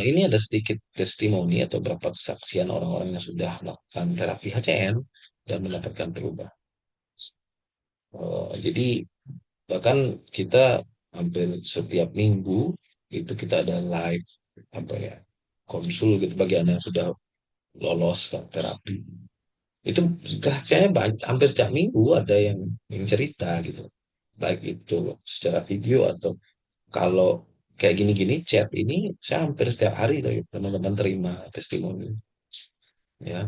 ini ada sedikit testimoni atau beberapa kesaksian orang-orang yang sudah melakukan terapi HCN dan mendapatkan perubahan. Jadi bahkan kita hampir setiap minggu itu kita ada live apa ya konsul gitu bagi anak yang sudah lolos ke terapi. Itu kayaknya banyak, hampir setiap minggu ada yang cerita gitu. Baik itu secara video atau kalau kayak gini-gini chat ini saya hampir setiap hari dari teman-teman terima testimoni ya.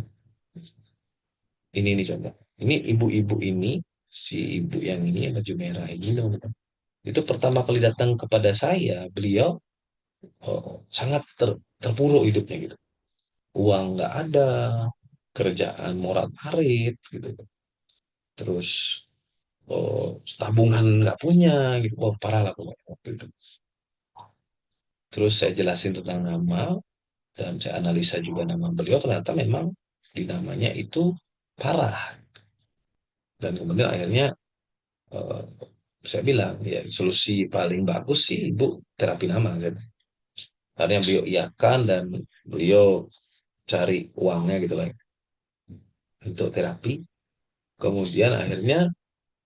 Ini nih contoh. Ini ibu-ibu ini si ibu yang ini yang baju merah ini teman-teman. Itu pertama kali datang kepada saya, beliau sangat terpuruk hidupnya gitu. Uang nggak ada, kerjaan morat marit gitu. Terus tabungan nggak punya gitu. Wah, parah lah pokoknya waktu itu. Terus saya jelasin tentang nama dan saya analisa juga nama beliau. Ternyata memang di namanya itu parah. Dan kemudian akhirnya eh, saya bilang ya solusi paling bagus sih ibu terapi nama. Karena yang beliau iakan dan beliau cari uangnya gitu lah untuk terapi. Kemudian akhirnya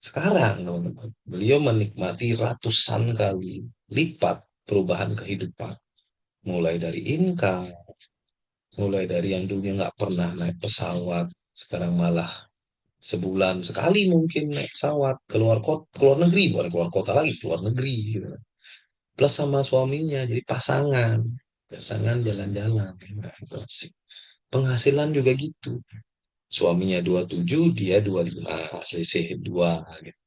Sekarang, teman-teman, beliau menikmati ratusan kali lipat perubahan kehidupan. Mulai dari income, mulai dari yang dulunya nggak pernah naik pesawat, sekarang malah sebulan sekali mungkin naik pesawat keluar kota, keluar negeri, bukan keluar kota lagi, keluar negeri gitu. Plus sama suaminya, jadi pasangan, pasangan jalan-jalan. Nah, itu asik. Penghasilan juga gitu. Suaminya 27, dia 25, selisih 2 gitu.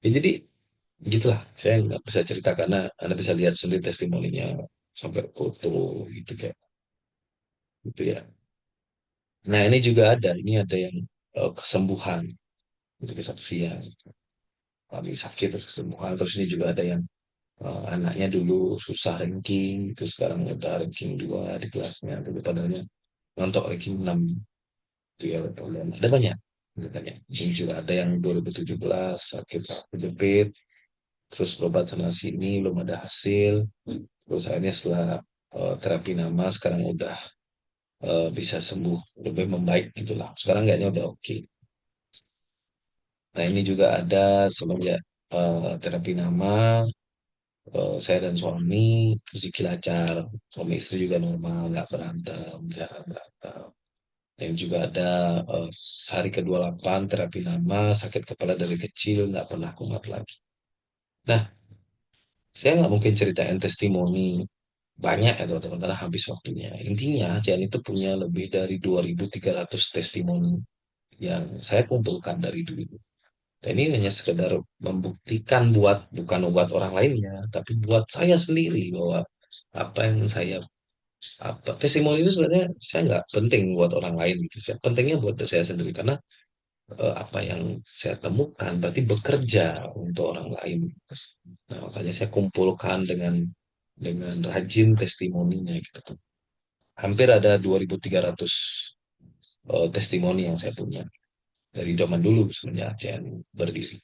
Ya, jadi gitulah, saya nggak bisa cerita karena Anda bisa lihat sendiri testimoninya sampai foto gitu kayak gitu ya. Nah, ini juga ada, ini ada yang kesembuhan, itu kesaksian, kami sakit terus kesembuhan, terus ini juga ada yang anaknya dulu susah ranking, itu sekarang udah ranking 2 di kelasnya, dulu padahal nonton ranking 6 itu ya, dan ada banyak. Ada banyak. Ini juga ada yang 2017 sakit sakit kejepit, terus berobat sana sini belum ada hasil, terus akhirnya setelah terapi nama sekarang udah bisa sembuh, lebih membaik gitulah. Sekarang kayaknya udah oke. Nah, ini juga ada semenjak terapi nama, saya dan suami rezeki lancar, suami istri juga normal, nggak berantem, jarang berantem. Dan juga ada eh, hari ke-28 terapi nama, sakit kepala dari kecil, nggak pernah kumat lagi. Nah, saya nggak mungkin ceritain testimoni banyak ya teman-teman, karena habis waktunya. Intinya, Cian itu punya lebih dari 2.300 testimoni yang saya kumpulkan dari dulu. Dan ini hanya sekedar membuktikan bukan buat orang lainnya, tapi buat saya sendiri bahwa apa yang saya testimoni itu sebenarnya saya nggak penting buat orang lain gitu. Saya pentingnya buat saya sendiri karena apa yang saya temukan berarti bekerja untuk orang lain. Nah, makanya saya kumpulkan dengan rajin testimoninya gitu. Hampir ada 2.300 testimoni yang saya punya dari zaman dulu semenjak ACN berdiri.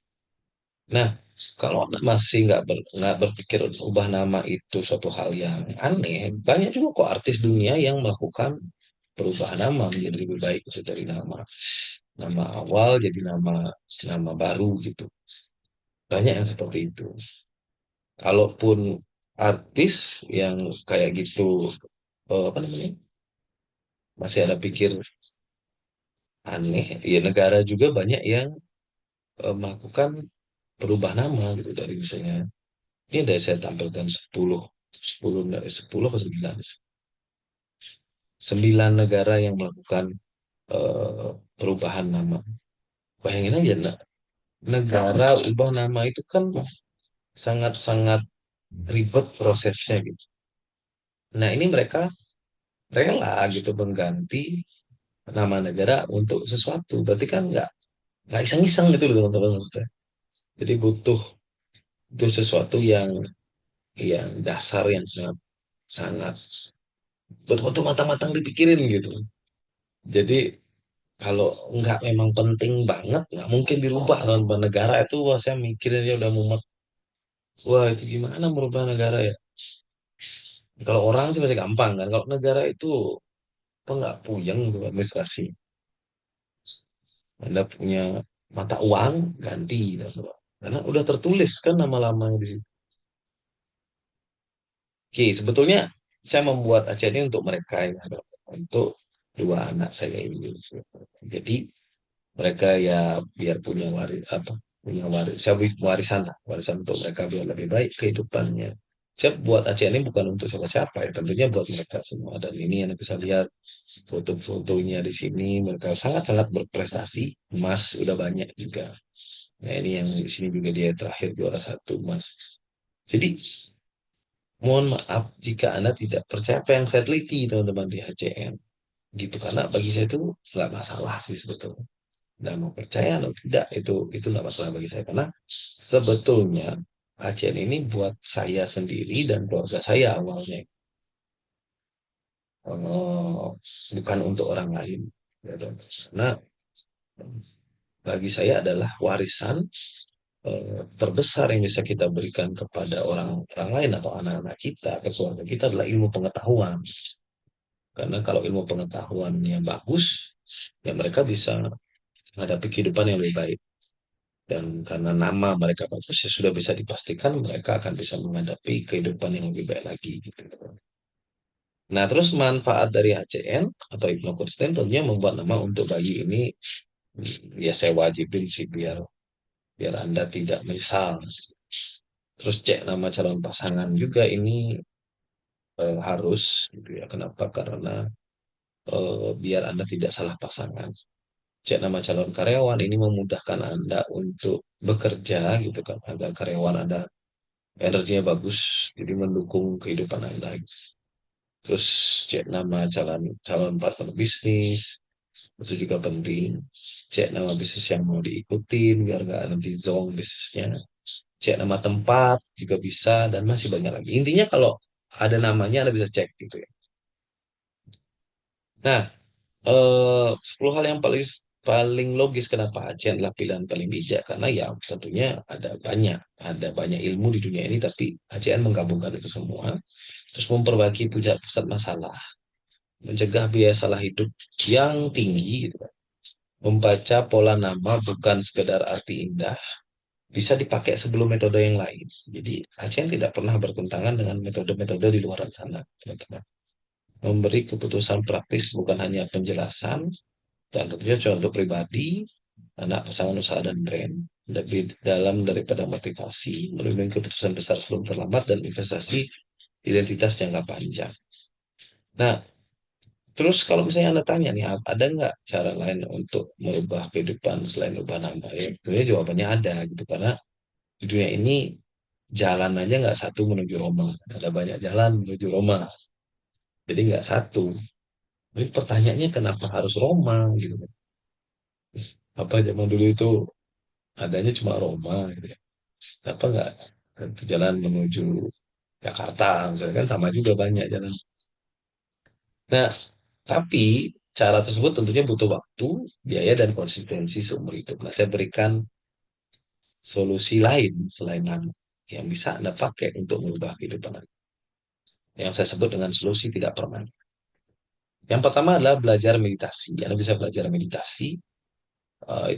Nah, kalau Anda masih nggak berpikir ubah nama itu suatu hal yang aneh, banyak juga kok artis dunia yang melakukan perubahan nama menjadi lebih baik itu dari nama nama awal jadi nama nama baru gitu. Banyak yang seperti itu. Kalaupun artis yang kayak gitu, apa namanya, masih ada pikir aneh, ya negara juga banyak yang melakukan perubahan nama gitu dari misalnya ini ada saya tampilkan 10 10 10 atau 9 9 negara yang melakukan perubahan nama. Bayangin aja, negara ubah nama itu kan sangat-sangat ribet prosesnya gitu. Nah, ini mereka rela gitu mengganti nama negara untuk sesuatu. Berarti kan nggak iseng-iseng gitu loh teman-teman maksudnya. Jadi butuh sesuatu yang dasar yang sangat sangat betul-betul matang-matang dipikirin gitu. Jadi kalau nggak memang penting banget, nggak mungkin dirubah. Kalau negara itu, wah saya mikirin ya udah mumet. Wah itu gimana merubah negara ya? Kalau orang sih masih gampang kan. Kalau negara itu apa nggak puyeng tuh administrasi. Anda punya mata uang ganti, gitu. Karena udah tertulis kan nama-lamanya di situ. Oke, sebetulnya saya membuat acara ini untuk mereka ya, untuk dua anak saya ini. Jadi mereka ya biar punya waris apa punya waris saya warisan lah, warisan untuk mereka biar lebih baik kehidupannya. Saya buat acara ini bukan untuk siapa-siapa ya, tentunya buat mereka semua. Dan ini yang bisa lihat foto-fotonya di sini, mereka sangat-sangat berprestasi, emas udah banyak juga. Nah, ini yang di sini juga dia terakhir juara 1 emas. Jadi mohon maaf jika Anda tidak percaya apa yang saya teliti teman-teman di HCN gitu, karena bagi saya itu nggak masalah sih sebetulnya. Dan mau percaya atau tidak itu nggak masalah bagi saya karena sebetulnya HCN ini buat saya sendiri dan keluarga saya awalnya. Bukan untuk orang lain ya, karena bagi saya adalah warisan terbesar yang bisa kita berikan kepada orang lain atau anak-anak kita, ke keluarga kita adalah ilmu pengetahuan. Karena kalau ilmu pengetahuannya bagus, ya mereka bisa menghadapi kehidupan yang lebih baik. Dan karena nama mereka bagus, ya sudah bisa dipastikan mereka akan bisa menghadapi kehidupan yang lebih baik lagi gitu. Nah, terus manfaat dari HCN atau hipnokonsisten tentunya membuat nama untuk bayi ini ya saya wajibin sih biar biar Anda tidak menyesal. Terus cek nama calon pasangan juga ini harus gitu ya. Kenapa? Karena biar Anda tidak salah pasangan. Cek nama calon karyawan ini memudahkan Anda untuk bekerja gitu kan agar karyawan Anda energinya bagus jadi mendukung kehidupan Anda. Terus cek nama calon calon partner bisnis itu juga penting. Cek nama bisnis yang mau diikutin biar nggak nanti zong bisnisnya. Cek nama tempat juga bisa dan masih banyak lagi. Intinya kalau ada namanya Anda bisa cek gitu ya. Nah, 10 hal yang paling paling logis kenapa Aceh adalah pilihan paling bijak karena ya tentunya ada banyak ilmu di dunia ini tapi ACN menggabungkan itu semua terus memperbaiki pusat masalah mencegah biaya salah hidup yang tinggi gitu kan. Membaca pola nama bukan sekedar arti indah bisa dipakai sebelum metode yang lain jadi ACN tidak pernah bertentangan dengan metode-metode di luar sana teman-teman memberi keputusan praktis bukan hanya penjelasan dan tentunya contoh pribadi anak pasangan usaha dan brand lebih dalam daripada motivasi, melindungi keputusan besar sebelum terlambat dan investasi identitas jangka panjang. Nah, terus kalau misalnya Anda tanya nih, ada nggak cara lain untuk merubah kehidupan selain ubah nama? Ya, tentunya jawabannya ada gitu, karena di dunia ini jalan aja nggak satu menuju Roma, ada banyak jalan menuju Roma, jadi nggak satu. Jadi pertanyaannya kenapa harus Roma gitu? Apa zaman dulu itu adanya cuma Roma gitu ya? Kenapa nggak jalan menuju Jakarta misalnya kan sama juga banyak jalan. Nah, tapi cara tersebut tentunya butuh waktu, biaya dan konsistensi seumur hidup. Nah, saya berikan solusi lain selain nama yang bisa Anda pakai untuk mengubah kehidupan Anda. Yang saya sebut dengan solusi tidak permanen. Yang pertama adalah belajar meditasi. Anda bisa belajar meditasi,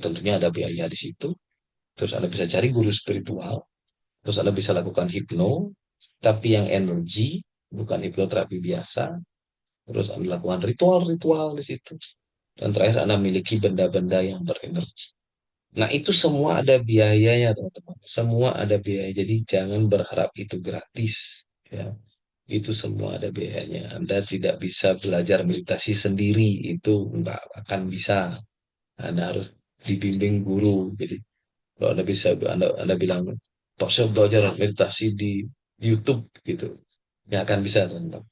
tentunya ada biaya di situ. Terus Anda bisa cari guru spiritual. Terus Anda bisa lakukan hipno, tapi yang energi, bukan hipnoterapi biasa. Terus Anda lakukan ritual-ritual di situ. Dan terakhir Anda miliki benda-benda yang berenergi. Nah, itu semua ada biayanya, teman-teman. Semua ada biaya. Jadi jangan berharap itu gratis. Ya, itu semua ada biayanya. Anda tidak bisa belajar meditasi sendiri. Itu nggak akan bisa. Anda harus dibimbing guru. Jadi kalau Anda bilang, Pak, saya belajar meditasi di YouTube gitu. Nggak akan bisa, teman-teman.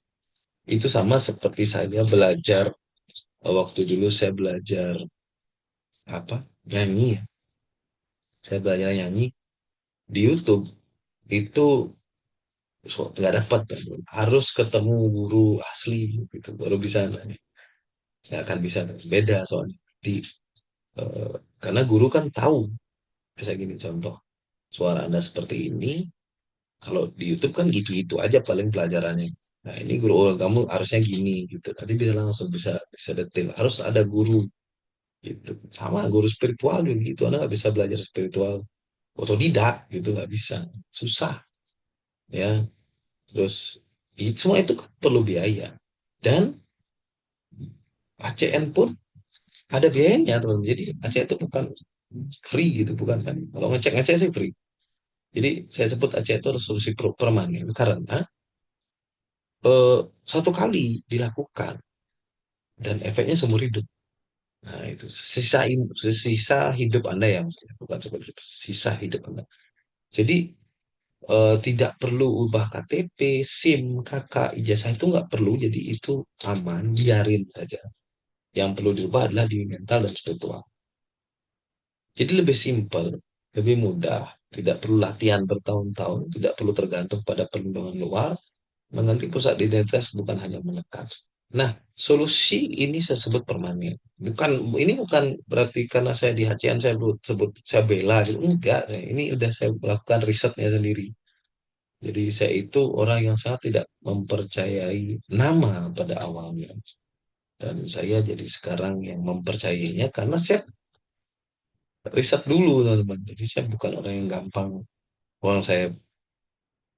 Itu sama seperti saya belajar waktu dulu saya belajar apa nyanyi ya. Saya belajar nyanyi di YouTube itu nggak dapat harus ketemu guru asli gitu baru bisa nyanyi. Nggak akan bisa beda soalnya di karena guru kan tahu bisa gini contoh suara Anda seperti ini kalau di YouTube kan gitu-gitu aja paling pelajarannya. Nah ini guru oh, kamu harusnya gini gitu. Tadi bisa langsung bisa bisa detail. Harus ada guru gitu. Sama guru spiritual juga gitu. Anda nggak bisa belajar spiritual otodidak gitu nggak bisa. Susah ya. Terus semua itu kan perlu biaya. Dan ACN pun ada biayanya teman. Jadi ACN itu bukan free gitu bukan kan. Kalau ngecek sih free. Jadi saya sebut ACN itu resolusi permanen karena eh, satu kali dilakukan dan efeknya seumur hidup. Nah, itu sisa hidup Anda ya maksudnya, bukan seumur hidup, sisa hidup Anda. Jadi tidak perlu ubah KTP, SIM, KK, ijazah itu nggak perlu. Jadi itu aman, biarin saja. Yang perlu diubah adalah di mental dan spiritual. Jadi lebih simpel, lebih mudah, tidak perlu latihan bertahun-tahun, tidak perlu tergantung pada perlindungan luar, mengganti pusat identitas bukan hanya menekan. Nah, solusi ini saya sebut permanen. Ini bukan berarti karena saya di HCN sebut saya bela gitu. Enggak, ini udah saya melakukan risetnya sendiri. Jadi saya itu orang yang sangat tidak mempercayai nama pada awalnya. Dan saya jadi sekarang yang mempercayainya karena saya riset dulu teman-teman. Jadi saya bukan orang yang gampang, orang saya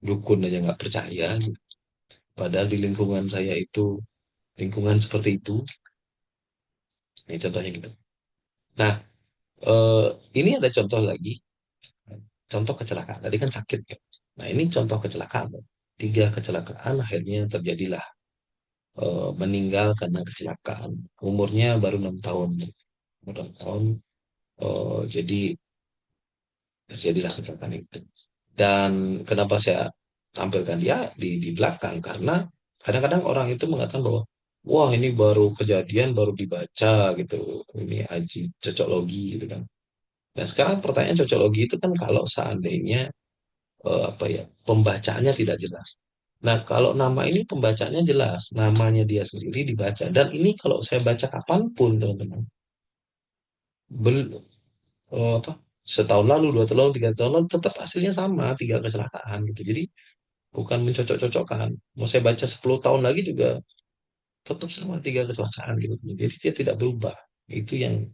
dukun aja nggak percaya gitu. Padahal di lingkungan saya itu lingkungan seperti itu. Ini contohnya gitu. Nah, eh, ini ada contoh lagi, contoh kecelakaan. Tadi kan sakit ya. Nah, ini contoh kecelakaan. Tiga kecelakaan akhirnya terjadilah meninggal karena kecelakaan. Umurnya baru 6 tahun. Umur 6 tahun. Jadi terjadilah kecelakaan itu. Dan kenapa saya tampilkan dia di belakang? Karena kadang-kadang orang itu mengatakan bahwa wah ini baru kejadian, baru dibaca gitu. Ini aji cocoklogi gitu kan. Nah sekarang pertanyaan cocoklogi itu kan kalau seandainya apa ya pembacaannya tidak jelas. Nah kalau nama ini pembacaannya jelas, namanya dia sendiri dibaca. Dan ini kalau saya baca kapanpun teman-teman, apa setahun lalu, 2 tahun lalu, 3 tahun lalu, tetap hasilnya sama, tiga kecelakaan gitu. Jadi bukan mencocok-cocokkan. Mau saya baca 10 tahun lagi juga tetap sama tiga kecelakaan gitu. Jadi dia tidak berubah. Itu yang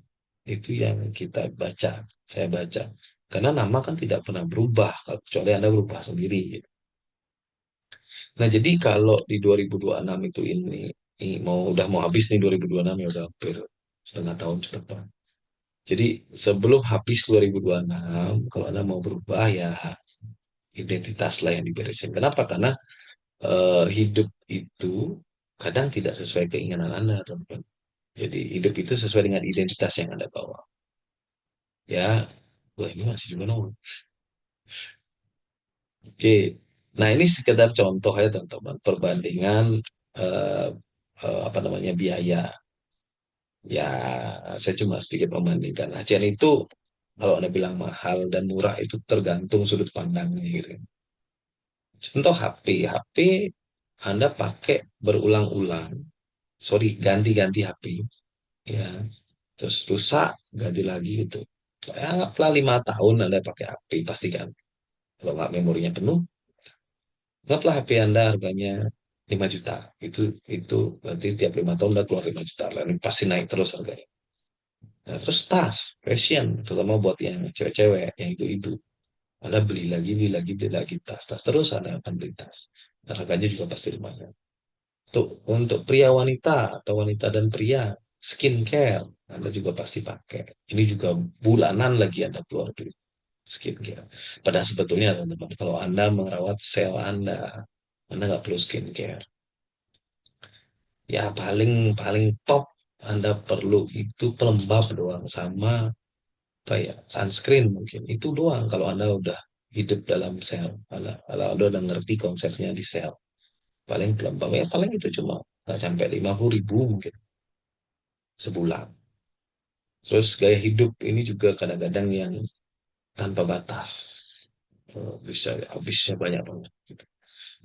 kita baca, saya baca. Karena nama kan tidak pernah berubah, kecuali Anda berubah sendiri. Gitu. Nah, jadi kalau di 2026 itu ini mau habis nih 2026 ya udah hampir setengah tahun ke depan. Jadi sebelum habis 2026, kalau Anda mau berubah ya identitas lah yang diberesin. Kenapa? Karena hidup itu kadang tidak sesuai keinginan Anda, teman-teman. Jadi hidup itu sesuai dengan identitas yang Anda bawa. Ya, wah ini masih juga nongol. Oke, nah ini sekedar contoh ya teman-teman, perbandingan eh, apa namanya biaya. Ya, saya cuma sedikit membandingkan. Acian itu kalau Anda bilang mahal dan murah itu tergantung sudut pandangnya gitu. Contoh HP Anda pakai berulang-ulang, sorry ganti-ganti HP, ya terus rusak ganti lagi gitu ya anggaplah 5 tahun Anda pakai HP pastikan kalau nggak memorinya penuh anggaplah HP Anda harganya 5 juta itu berarti tiap 5 tahun Anda keluar 5 juta lalu pasti naik terus harganya. Nah, terus tas fashion terutama buat yang cewek-cewek yang itu Anda beli lagi tas terus Anda akan beli tas. Dan harganya juga pasti lumayan. Untuk pria wanita atau wanita dan pria, skincare Anda juga pasti pakai. Ini juga bulanan lagi Anda keluar duit skincare. Padahal sebetulnya teman-teman, kalau Anda merawat sel Anda nggak perlu skincare. Ya paling paling top Anda perlu itu pelembab doang sama apa ya sunscreen mungkin itu doang kalau Anda udah hidup dalam sel. Kalau Anda udah ngerti konsepnya di sel. Paling pelembab ya paling itu cuma nggak sampai 50.000 mungkin sebulan. Terus gaya hidup ini juga kadang-kadang yang tanpa batas. Bisa habisnya banyak banget. Gitu.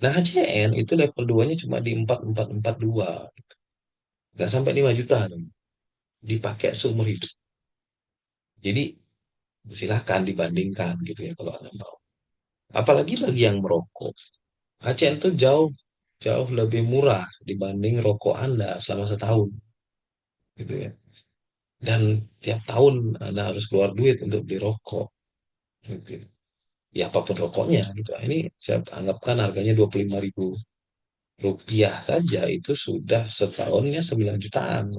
Nah HCN itu level 2-nya cuma di 4442. Nggak sampai 5 juta. Dong. Dipakai seumur hidup. Jadi silahkan dibandingkan gitu ya kalau Anda mau. Apalagi bagi yang merokok. HCN itu jauh jauh lebih murah dibanding rokok Anda selama setahun. Gitu ya. Dan tiap tahun Anda harus keluar duit untuk beli rokok. Gitu. Ya apapun rokoknya gitu. Ini saya anggapkan harganya 25.000 rupiah saja itu sudah setahunnya 9 jutaan.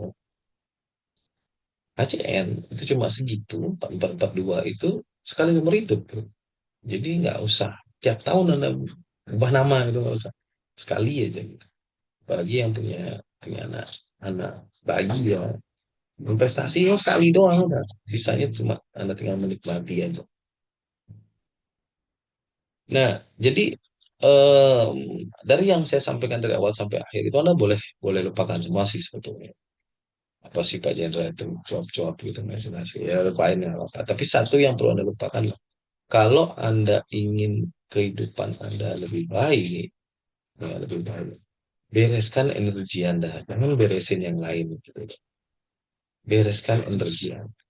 ACN itu cuma segitu 4442 itu sekali umur hidup. Jadi nggak usah tiap tahun Anda ubah nama itu nggak usah sekali aja gitu. Bagi yang punya anak bayi ya investasinya sekali doang udah sisanya cuma Anda tinggal menikmati aja. Nah, jadi em, dari yang saya sampaikan dari awal sampai akhir itu Anda boleh boleh lupakan semua sih sebetulnya. Apa sih Pak Jenderal itu cuap-cuap gitu ngasih ya lupain ya apa. Tapi satu yang perlu Anda lupakan loh. Kalau Anda ingin kehidupan Anda lebih baik, ya lebih baik. Bereskan energi Anda, jangan beresin yang lain gitu. Bereskan energi Anda.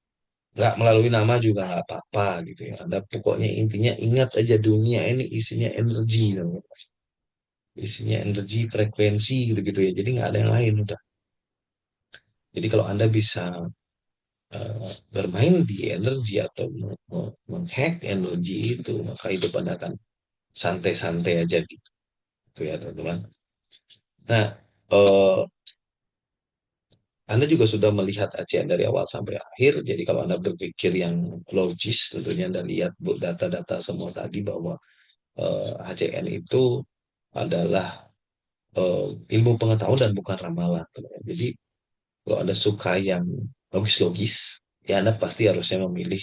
Nggak melalui nama juga nggak apa-apa gitu ya. Anda pokoknya intinya ingat aja dunia ini isinya energi. Gitu. Isinya energi frekuensi gitu-gitu ya jadi nggak ada yang lain udah jadi kalau Anda bisa bermain di energi atau menghack energi itu, maka hidup Anda akan santai-santai aja gitu ya teman-teman. Nah, eh, Anda juga sudah melihat ACN dari awal sampai akhir. Jadi kalau Anda berpikir yang logis, tentunya Anda lihat data-data semua tadi bahwa ACN itu adalah ilmu pengetahuan dan bukan ramalan, teman-teman. Jadi kalau Anda suka yang logis-logis, ya Anda pasti harusnya memilih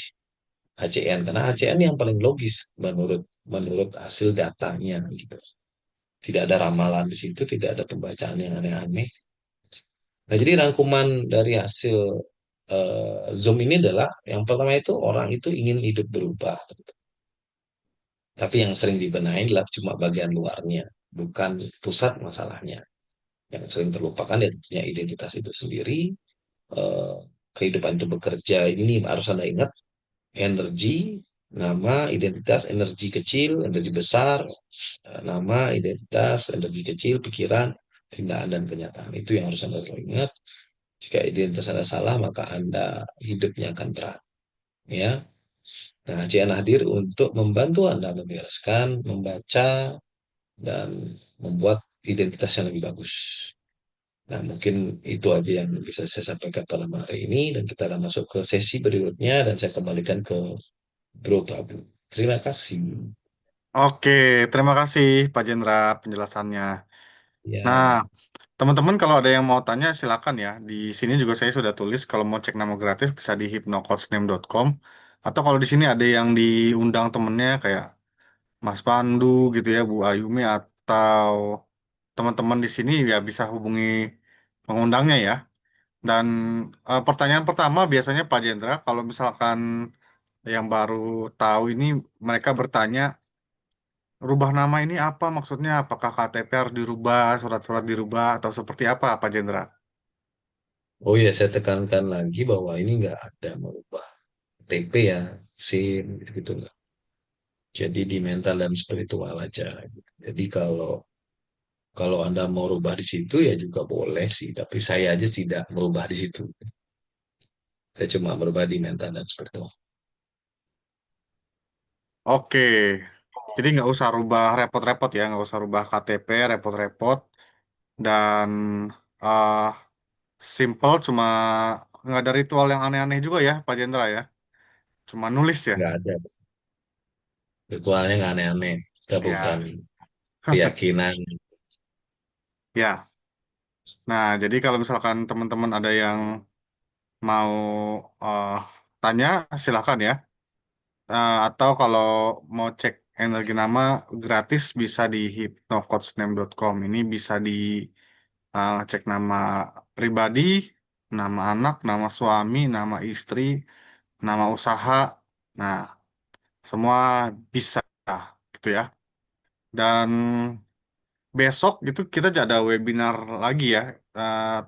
HCN karena HCN yang paling logis menurut menurut hasil datanya gitu. Tidak ada ramalan di situ, tidak ada pembacaan yang aneh-aneh. Nah, jadi rangkuman dari hasil Zoom ini adalah yang pertama itu orang itu ingin hidup berubah, tapi yang sering dibenahi adalah cuma bagian luarnya, bukan pusat masalahnya. Yang sering terlupakan ya tentunya identitas itu sendiri, eh, kehidupan itu bekerja ini harus Anda ingat energi, nama, identitas, energi kecil, energi besar, nama, identitas, energi kecil, pikiran, tindakan, dan kenyataan. Itu yang harus Anda selalu ingat. Jika identitas Anda salah, maka Anda hidupnya akan berat. Ya. Nah, JN hadir untuk membantu Anda membereskan, membaca, dan membuat identitas yang lebih bagus. Nah, mungkin itu aja yang bisa saya sampaikan pada hari ini, dan kita akan masuk ke sesi berikutnya, dan saya kembalikan ke Bro Prabu. Terima kasih. Oke, terima kasih Pak Jendra penjelasannya. Nah, Ya, teman-teman kalau ada yang mau tanya silakan ya. Di sini juga saya sudah tulis kalau mau cek nama gratis bisa di hypnocoachname.com atau kalau di sini ada yang diundang temennya kayak Mas Pandu gitu ya, Bu Ayumi atau teman-teman di sini ya bisa hubungi pengundangnya ya. Dan pertanyaan pertama biasanya Pak Jendra kalau misalkan yang baru tahu ini mereka bertanya rubah nama ini apa maksudnya? Apakah KTP harus dirubah, surat-surat dirubah atau seperti apa Pak Jendra? oh ya, saya tekankan lagi bahwa ini nggak ada merubah TP ya, SIM gitu nggak. Jadi di mental dan spiritual aja, gitu. Jadi kalau kalau Anda mau rubah di situ ya juga boleh sih, tapi saya aja tidak merubah di situ. Saya cuma merubah di mental dan spiritual. Oke, jadi nggak usah rubah repot-repot ya, nggak usah rubah KTP repot-repot dan uh, simple cuma nggak ada ritual yang aneh-aneh juga ya Pak Jendra ya, cuma nulis ya. Nggak ada. Ritualnya nggak aneh-aneh. Kita bukan Ya, keyakinan. ya. Nah, jadi kalau misalkan teman-teman ada yang mau uh, tanya, silakan ya. Atau kalau mau cek energi nama gratis bisa di hypnocoachname.com. Ini bisa di cek nama pribadi, nama anak, nama suami, nama istri, nama usaha. Nah, semua bisa gitu ya. Dan besok gitu kita ada webinar lagi ya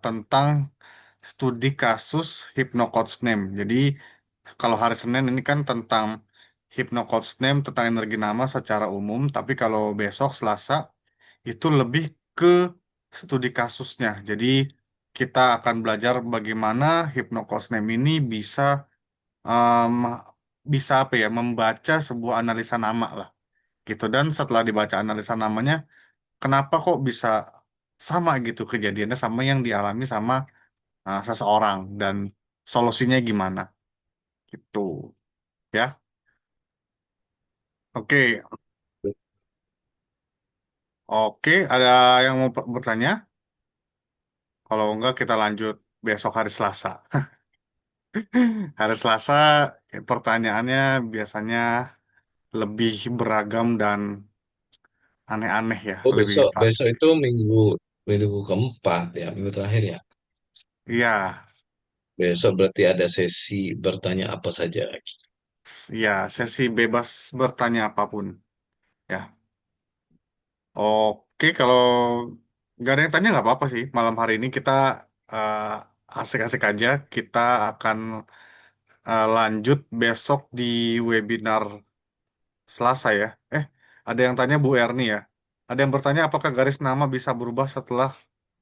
tentang studi kasus Hypnocoach Name. Jadi kalau hari Senin ini kan tentang Hypnocoach Name tentang energi nama secara umum, tapi kalau besok Selasa itu lebih ke studi kasusnya. Jadi kita akan belajar bagaimana Hypnocoach Name ini em, bisa apa ya membaca sebuah analisa nama lah gitu. Dan setelah dibaca analisa namanya kenapa kok bisa sama gitu kejadiannya sama yang dialami sama seseorang dan solusinya gimana gitu ya. Oke, oke, ada yang mau bertanya? Kalau enggak kita lanjut besok hari Selasa. Hari Selasa pertanyaannya biasanya lebih beragam dan aneh-aneh ya, Oh, lebih besok Pak. besok itu minggu minggu keempat ya, minggu terakhir ya. Iya, Besok berarti ada sesi bertanya apa saja. iya, sesi bebas bertanya apapun ya. Oke, kalau nggak ada yang tanya nggak apa-apa sih. Malam hari ini kita asik-asik aja. Kita akan lanjut besok di webinar Selasa ya. Ada yang tanya Bu Erni ya. Ada yang bertanya apakah garis nama bisa berubah setelah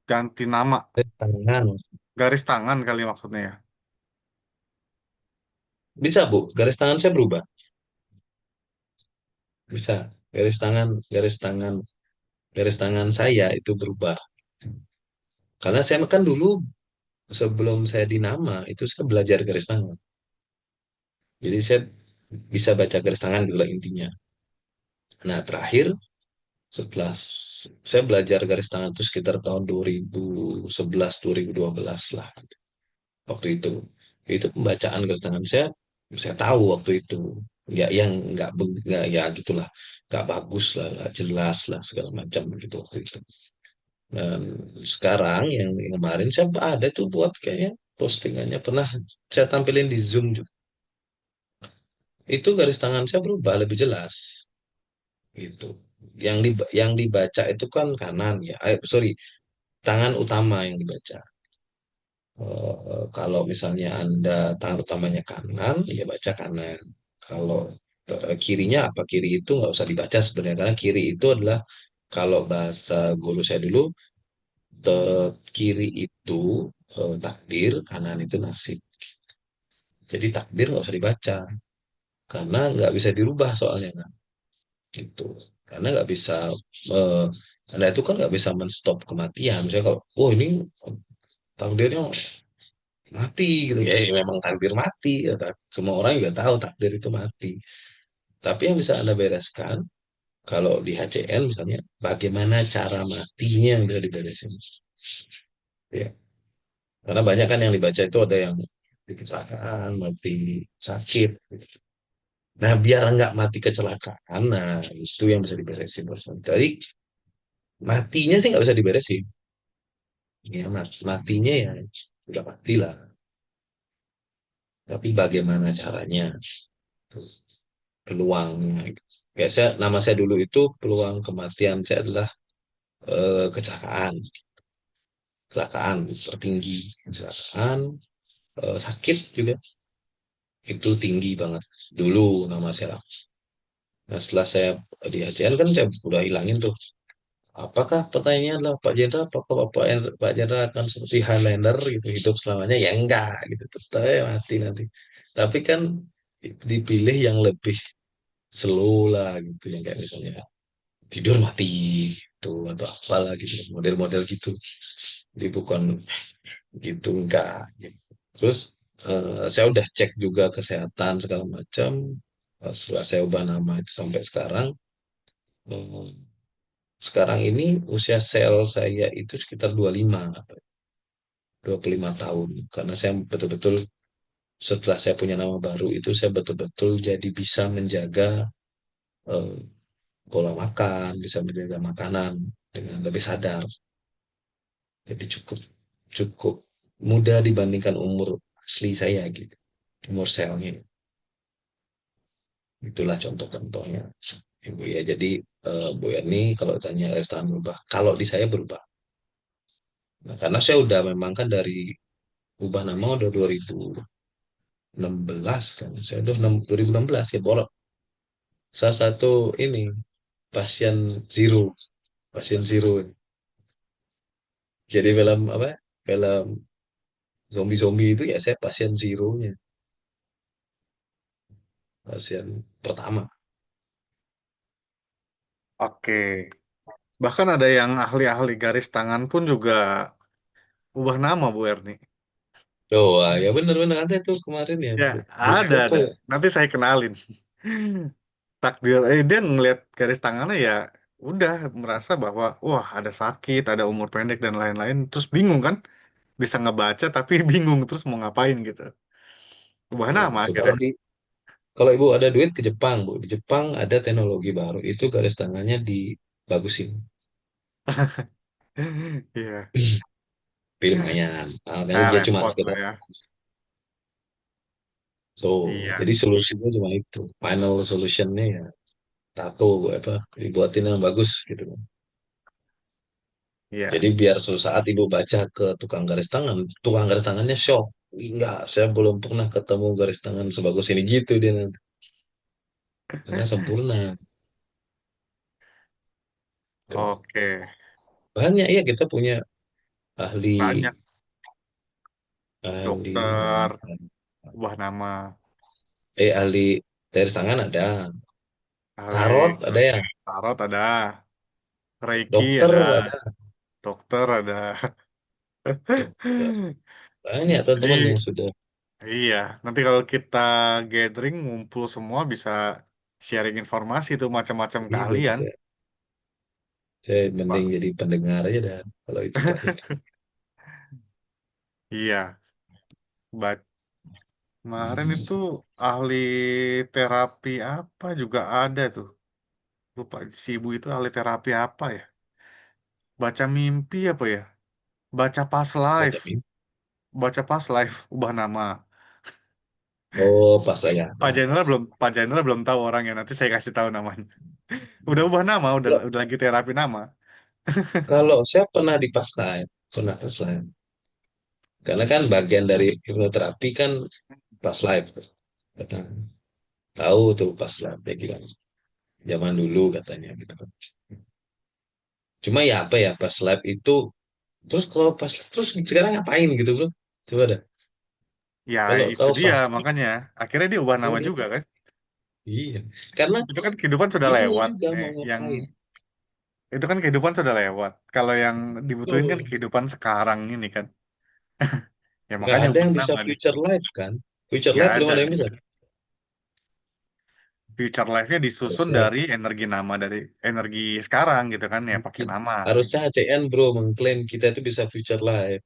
ganti nama? Tangan. Garis tangan kali maksudnya ya. Bisa, Bu. Garis tangan saya berubah. Bisa. Garis tangan saya itu berubah. Karena saya kan dulu sebelum saya dinama itu saya belajar garis tangan. Jadi saya bisa baca garis tangan gitu lah intinya. Nah, terakhir setelah saya belajar garis tangan itu sekitar tahun 2011 2012 lah waktu itu. Itu pembacaan garis tangan saya tahu waktu itu. Ya yang nggak ya gitulah, nggak bagus lah, nggak jelas lah segala macam gitu waktu itu. Dan sekarang yang kemarin saya ada tuh buat kayaknya postingannya pernah saya tampilin di Zoom juga. Itu garis tangan saya berubah lebih jelas gitu. Yang dibaca itu kan kanan ya. Sorry, tangan utama yang dibaca. Kalau misalnya Anda tangan utamanya kanan, ya baca kanan. Kalau kirinya apa? Kiri itu nggak usah dibaca sebenarnya karena kiri itu adalah kalau bahasa guru saya dulu, kiri itu takdir, kanan itu nasib. Jadi takdir nggak usah dibaca karena nggak bisa dirubah soalnya kan, gitu. Karena nggak bisa, eh, Anda itu kan nggak bisa menstop kematian. Misalnya kalau, oh ini takdirnya mati gitu ya, ya memang takdir mati ya, semua orang juga tahu takdir itu mati. Tapi yang bisa Anda bereskan kalau di HCN misalnya bagaimana cara matinya yang bisa diberesin ya, karena banyak kan yang dibaca itu ada yang mati kecelakaan, mati sakit. Nah, biar nggak mati kecelakaan, nah itu yang bisa diberesin. Jadi matinya sih nggak bisa diberesin, ya matinya ya udah mati lah. Tapi bagaimana caranya, terus peluangnya. Kayak nama saya dulu itu peluang kematian saya adalah kecelakaan, kecelakaan tertinggi, kecelakaan, sakit juga itu tinggi banget. Dulu nama saya. Nah, setelah saya di ACN kan saya udah hilangin tuh. Apakah pertanyaannya adalah Pak Jenderal, apakah Pak Jenderal akan seperti Highlander gitu hidup selamanya? Ya enggak gitu, tetap mati nanti. Tapi kan dipilih yang lebih slow lah gitu, yang kayak misalnya tidur mati gitu atau apalah gitu, model-model gitu. Jadi bukan gitu, enggak gitu. Terus saya udah cek juga kesehatan segala macam. Setelah saya ubah nama itu sampai sekarang, eh, sekarang ini usia sel saya itu sekitar 25 tahun. Karena saya betul-betul setelah saya punya nama baru itu saya betul-betul jadi bisa menjaga eh, pola makan, bisa menjaga makanan dengan lebih sadar. Jadi cukup cukup mudah dibandingkan umur asli saya gitu, umur selnya. Itulah contoh-contohnya. Ibu ya, jadi Bu Yani kalau tanya restoran berubah, kalau di saya berubah. Nah, karena saya udah memang kan dari ubah nama udah 2016 kan. Saya udah 2016 ya bolot. Salah satu ini pasien zero, pasien zero. Jadi film apa? Film zombie-zombie itu ya saya pasien zero-nya, pasien pertama. Oke. Bahkan ada yang ahli-ahli garis tangan pun juga ubah nama Bu Erni. Oh, ya bener-bener ada tuh kemarin ya. Ya, Bu siapa ada. ya? Nanti saya kenalin. Takdir, dia ngelihat garis tangannya ya udah merasa bahwa wah ada sakit, ada umur pendek dan lain-lain. Terus bingung kan? Bisa ngebaca tapi bingung terus mau ngapain gitu. Ubah Nah, nama itu akhirnya. kalau ibu ada duit ke Jepang, Bu. Di Jepang ada teknologi baru. Itu garis tangannya dibagusin. Iya, Tapi lumayan. Makanya nah dia cuma repot lah sekedar ya. bagus. So, Iya, jadi solusinya cuma itu. Final solutionnya ya tato apa dibuatin yang bagus gitu kan. iya. Jadi biar suatu saat ibu baca ke tukang garis tangannya shock. "Wih, enggak, saya belum pernah ketemu garis tangan sebagus ini gitu dia nanti. Karena sempurna. Tuh. Oke, Banyak ya kita punya ahli banyak ahli dokter nama. ubah nama. ahli teris tangan ada, tarot Ahli ada ya, tarot ada, Reiki dokter ada, ada, dokter ada. dokter. Banyak teman-teman yang Jadi sudah. iya, nanti kalau kita gathering ngumpul semua bisa sharing informasi tuh macam-macam Iya, keahlian. saya mending Pak. jadi pendengar aja dan kalau itu banyak. Iya, Bat. Kemarin itu Hmm. ahli terapi apa juga ada tuh. Lupa si ibu itu ahli terapi apa ya? Baca mimpi apa ya? Baca pas Baca live. mimpi. Baca pas live ubah nama. Oh, pas lah ya. Pak Jenderal belum tahu orangnya. Nanti saya kasih tahu namanya. Udah ubah nama, Kalau udah lagi terapi nama. kalau saya pernah di pas live, pernah pas live. Karena kan bagian dari hipnoterapi kan pas live. Pernah tahu tuh pas live kayak gimana. Zaman dulu katanya gitu kan. Cuma ya apa ya pas live itu terus kalau pas live terus sekarang ngapain gitu bro? Coba dah. Ya Kalau itu kalau dia pas live, makanya. Akhirnya dia ubah nama juga kan. iya. Karena Itu kan kehidupan sudah bingung lewat. juga Eh, mau yang ngapain. itu kan kehidupan sudah lewat. Kalau yang dibutuhin kan Betul. kehidupan sekarang ini kan. Ya Nggak makanya ada ubah yang bisa nama nih. future life kan? Future Nggak life belum ada. ada yang bisa. Future life-nya disusun Harusnya dari energi nama dari energi sekarang gitu kan ya pakai mungkin. nama. Harusnya HCN bro mengklaim kita itu bisa future life.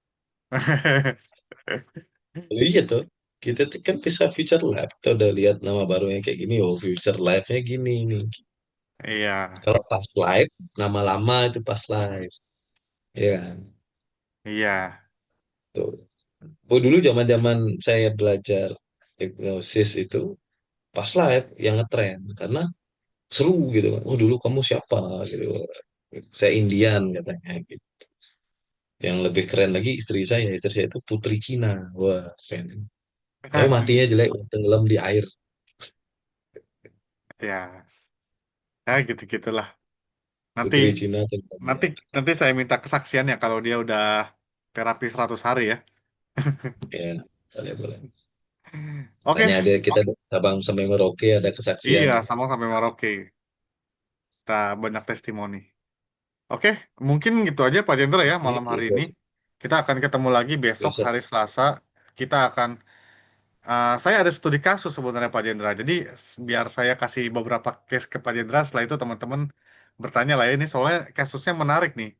Oh, iya tuh. Kita tuh kan bisa future life. Kita udah lihat nama barunya kayak gini. Oh future life-nya gini nih. Iya. Kalau past life, nama lama itu past life. Ya kan? Iya. Tuh. Oh dulu zaman-zaman saya belajar hipnosis itu past life yang ngetren. Karena seru gitu kan. Oh dulu kamu siapa gitu. Saya Indian katanya gitu. Yang lebih keren lagi istri saya itu putri Cina. Wah, keren. Tapi matinya jelek, tenggelam di air. Ya, ya gitu-gitulah. Nanti Putri Cina tenggelam di nanti air. nanti saya minta kesaksiannya kalau dia udah terapi 100 hari ya. Ya, boleh boleh. Oke, Tanya ada kita Sabang sampai Merauke ada kesaksian. iya sama sampai Merauke. Kita banyak testimoni. Oke, mungkin gitu aja Pak Jendra ya Ini malam hari itu ini. aja. Kita akan ketemu lagi besok Besok hari Selasa. Kita akan saya ada studi kasus sebenarnya Pak Jendra. Jadi biar saya kasih beberapa case ke Pak Jendra. Setelah itu teman-teman bertanya lah ya. Ini soalnya kasusnya menarik nih.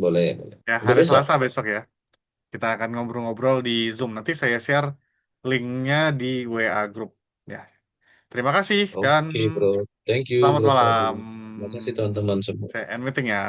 boleh boleh. Ya Udah hari besok. Selasa besok ya. Kita akan ngobrol-ngobrol di Zoom. Nanti saya share linknya di WA Group. Ya, terima kasih dan Oke bro. Thank you selamat bro Prabu. malam. Terima kasih teman-teman semua. Saya end meeting ya.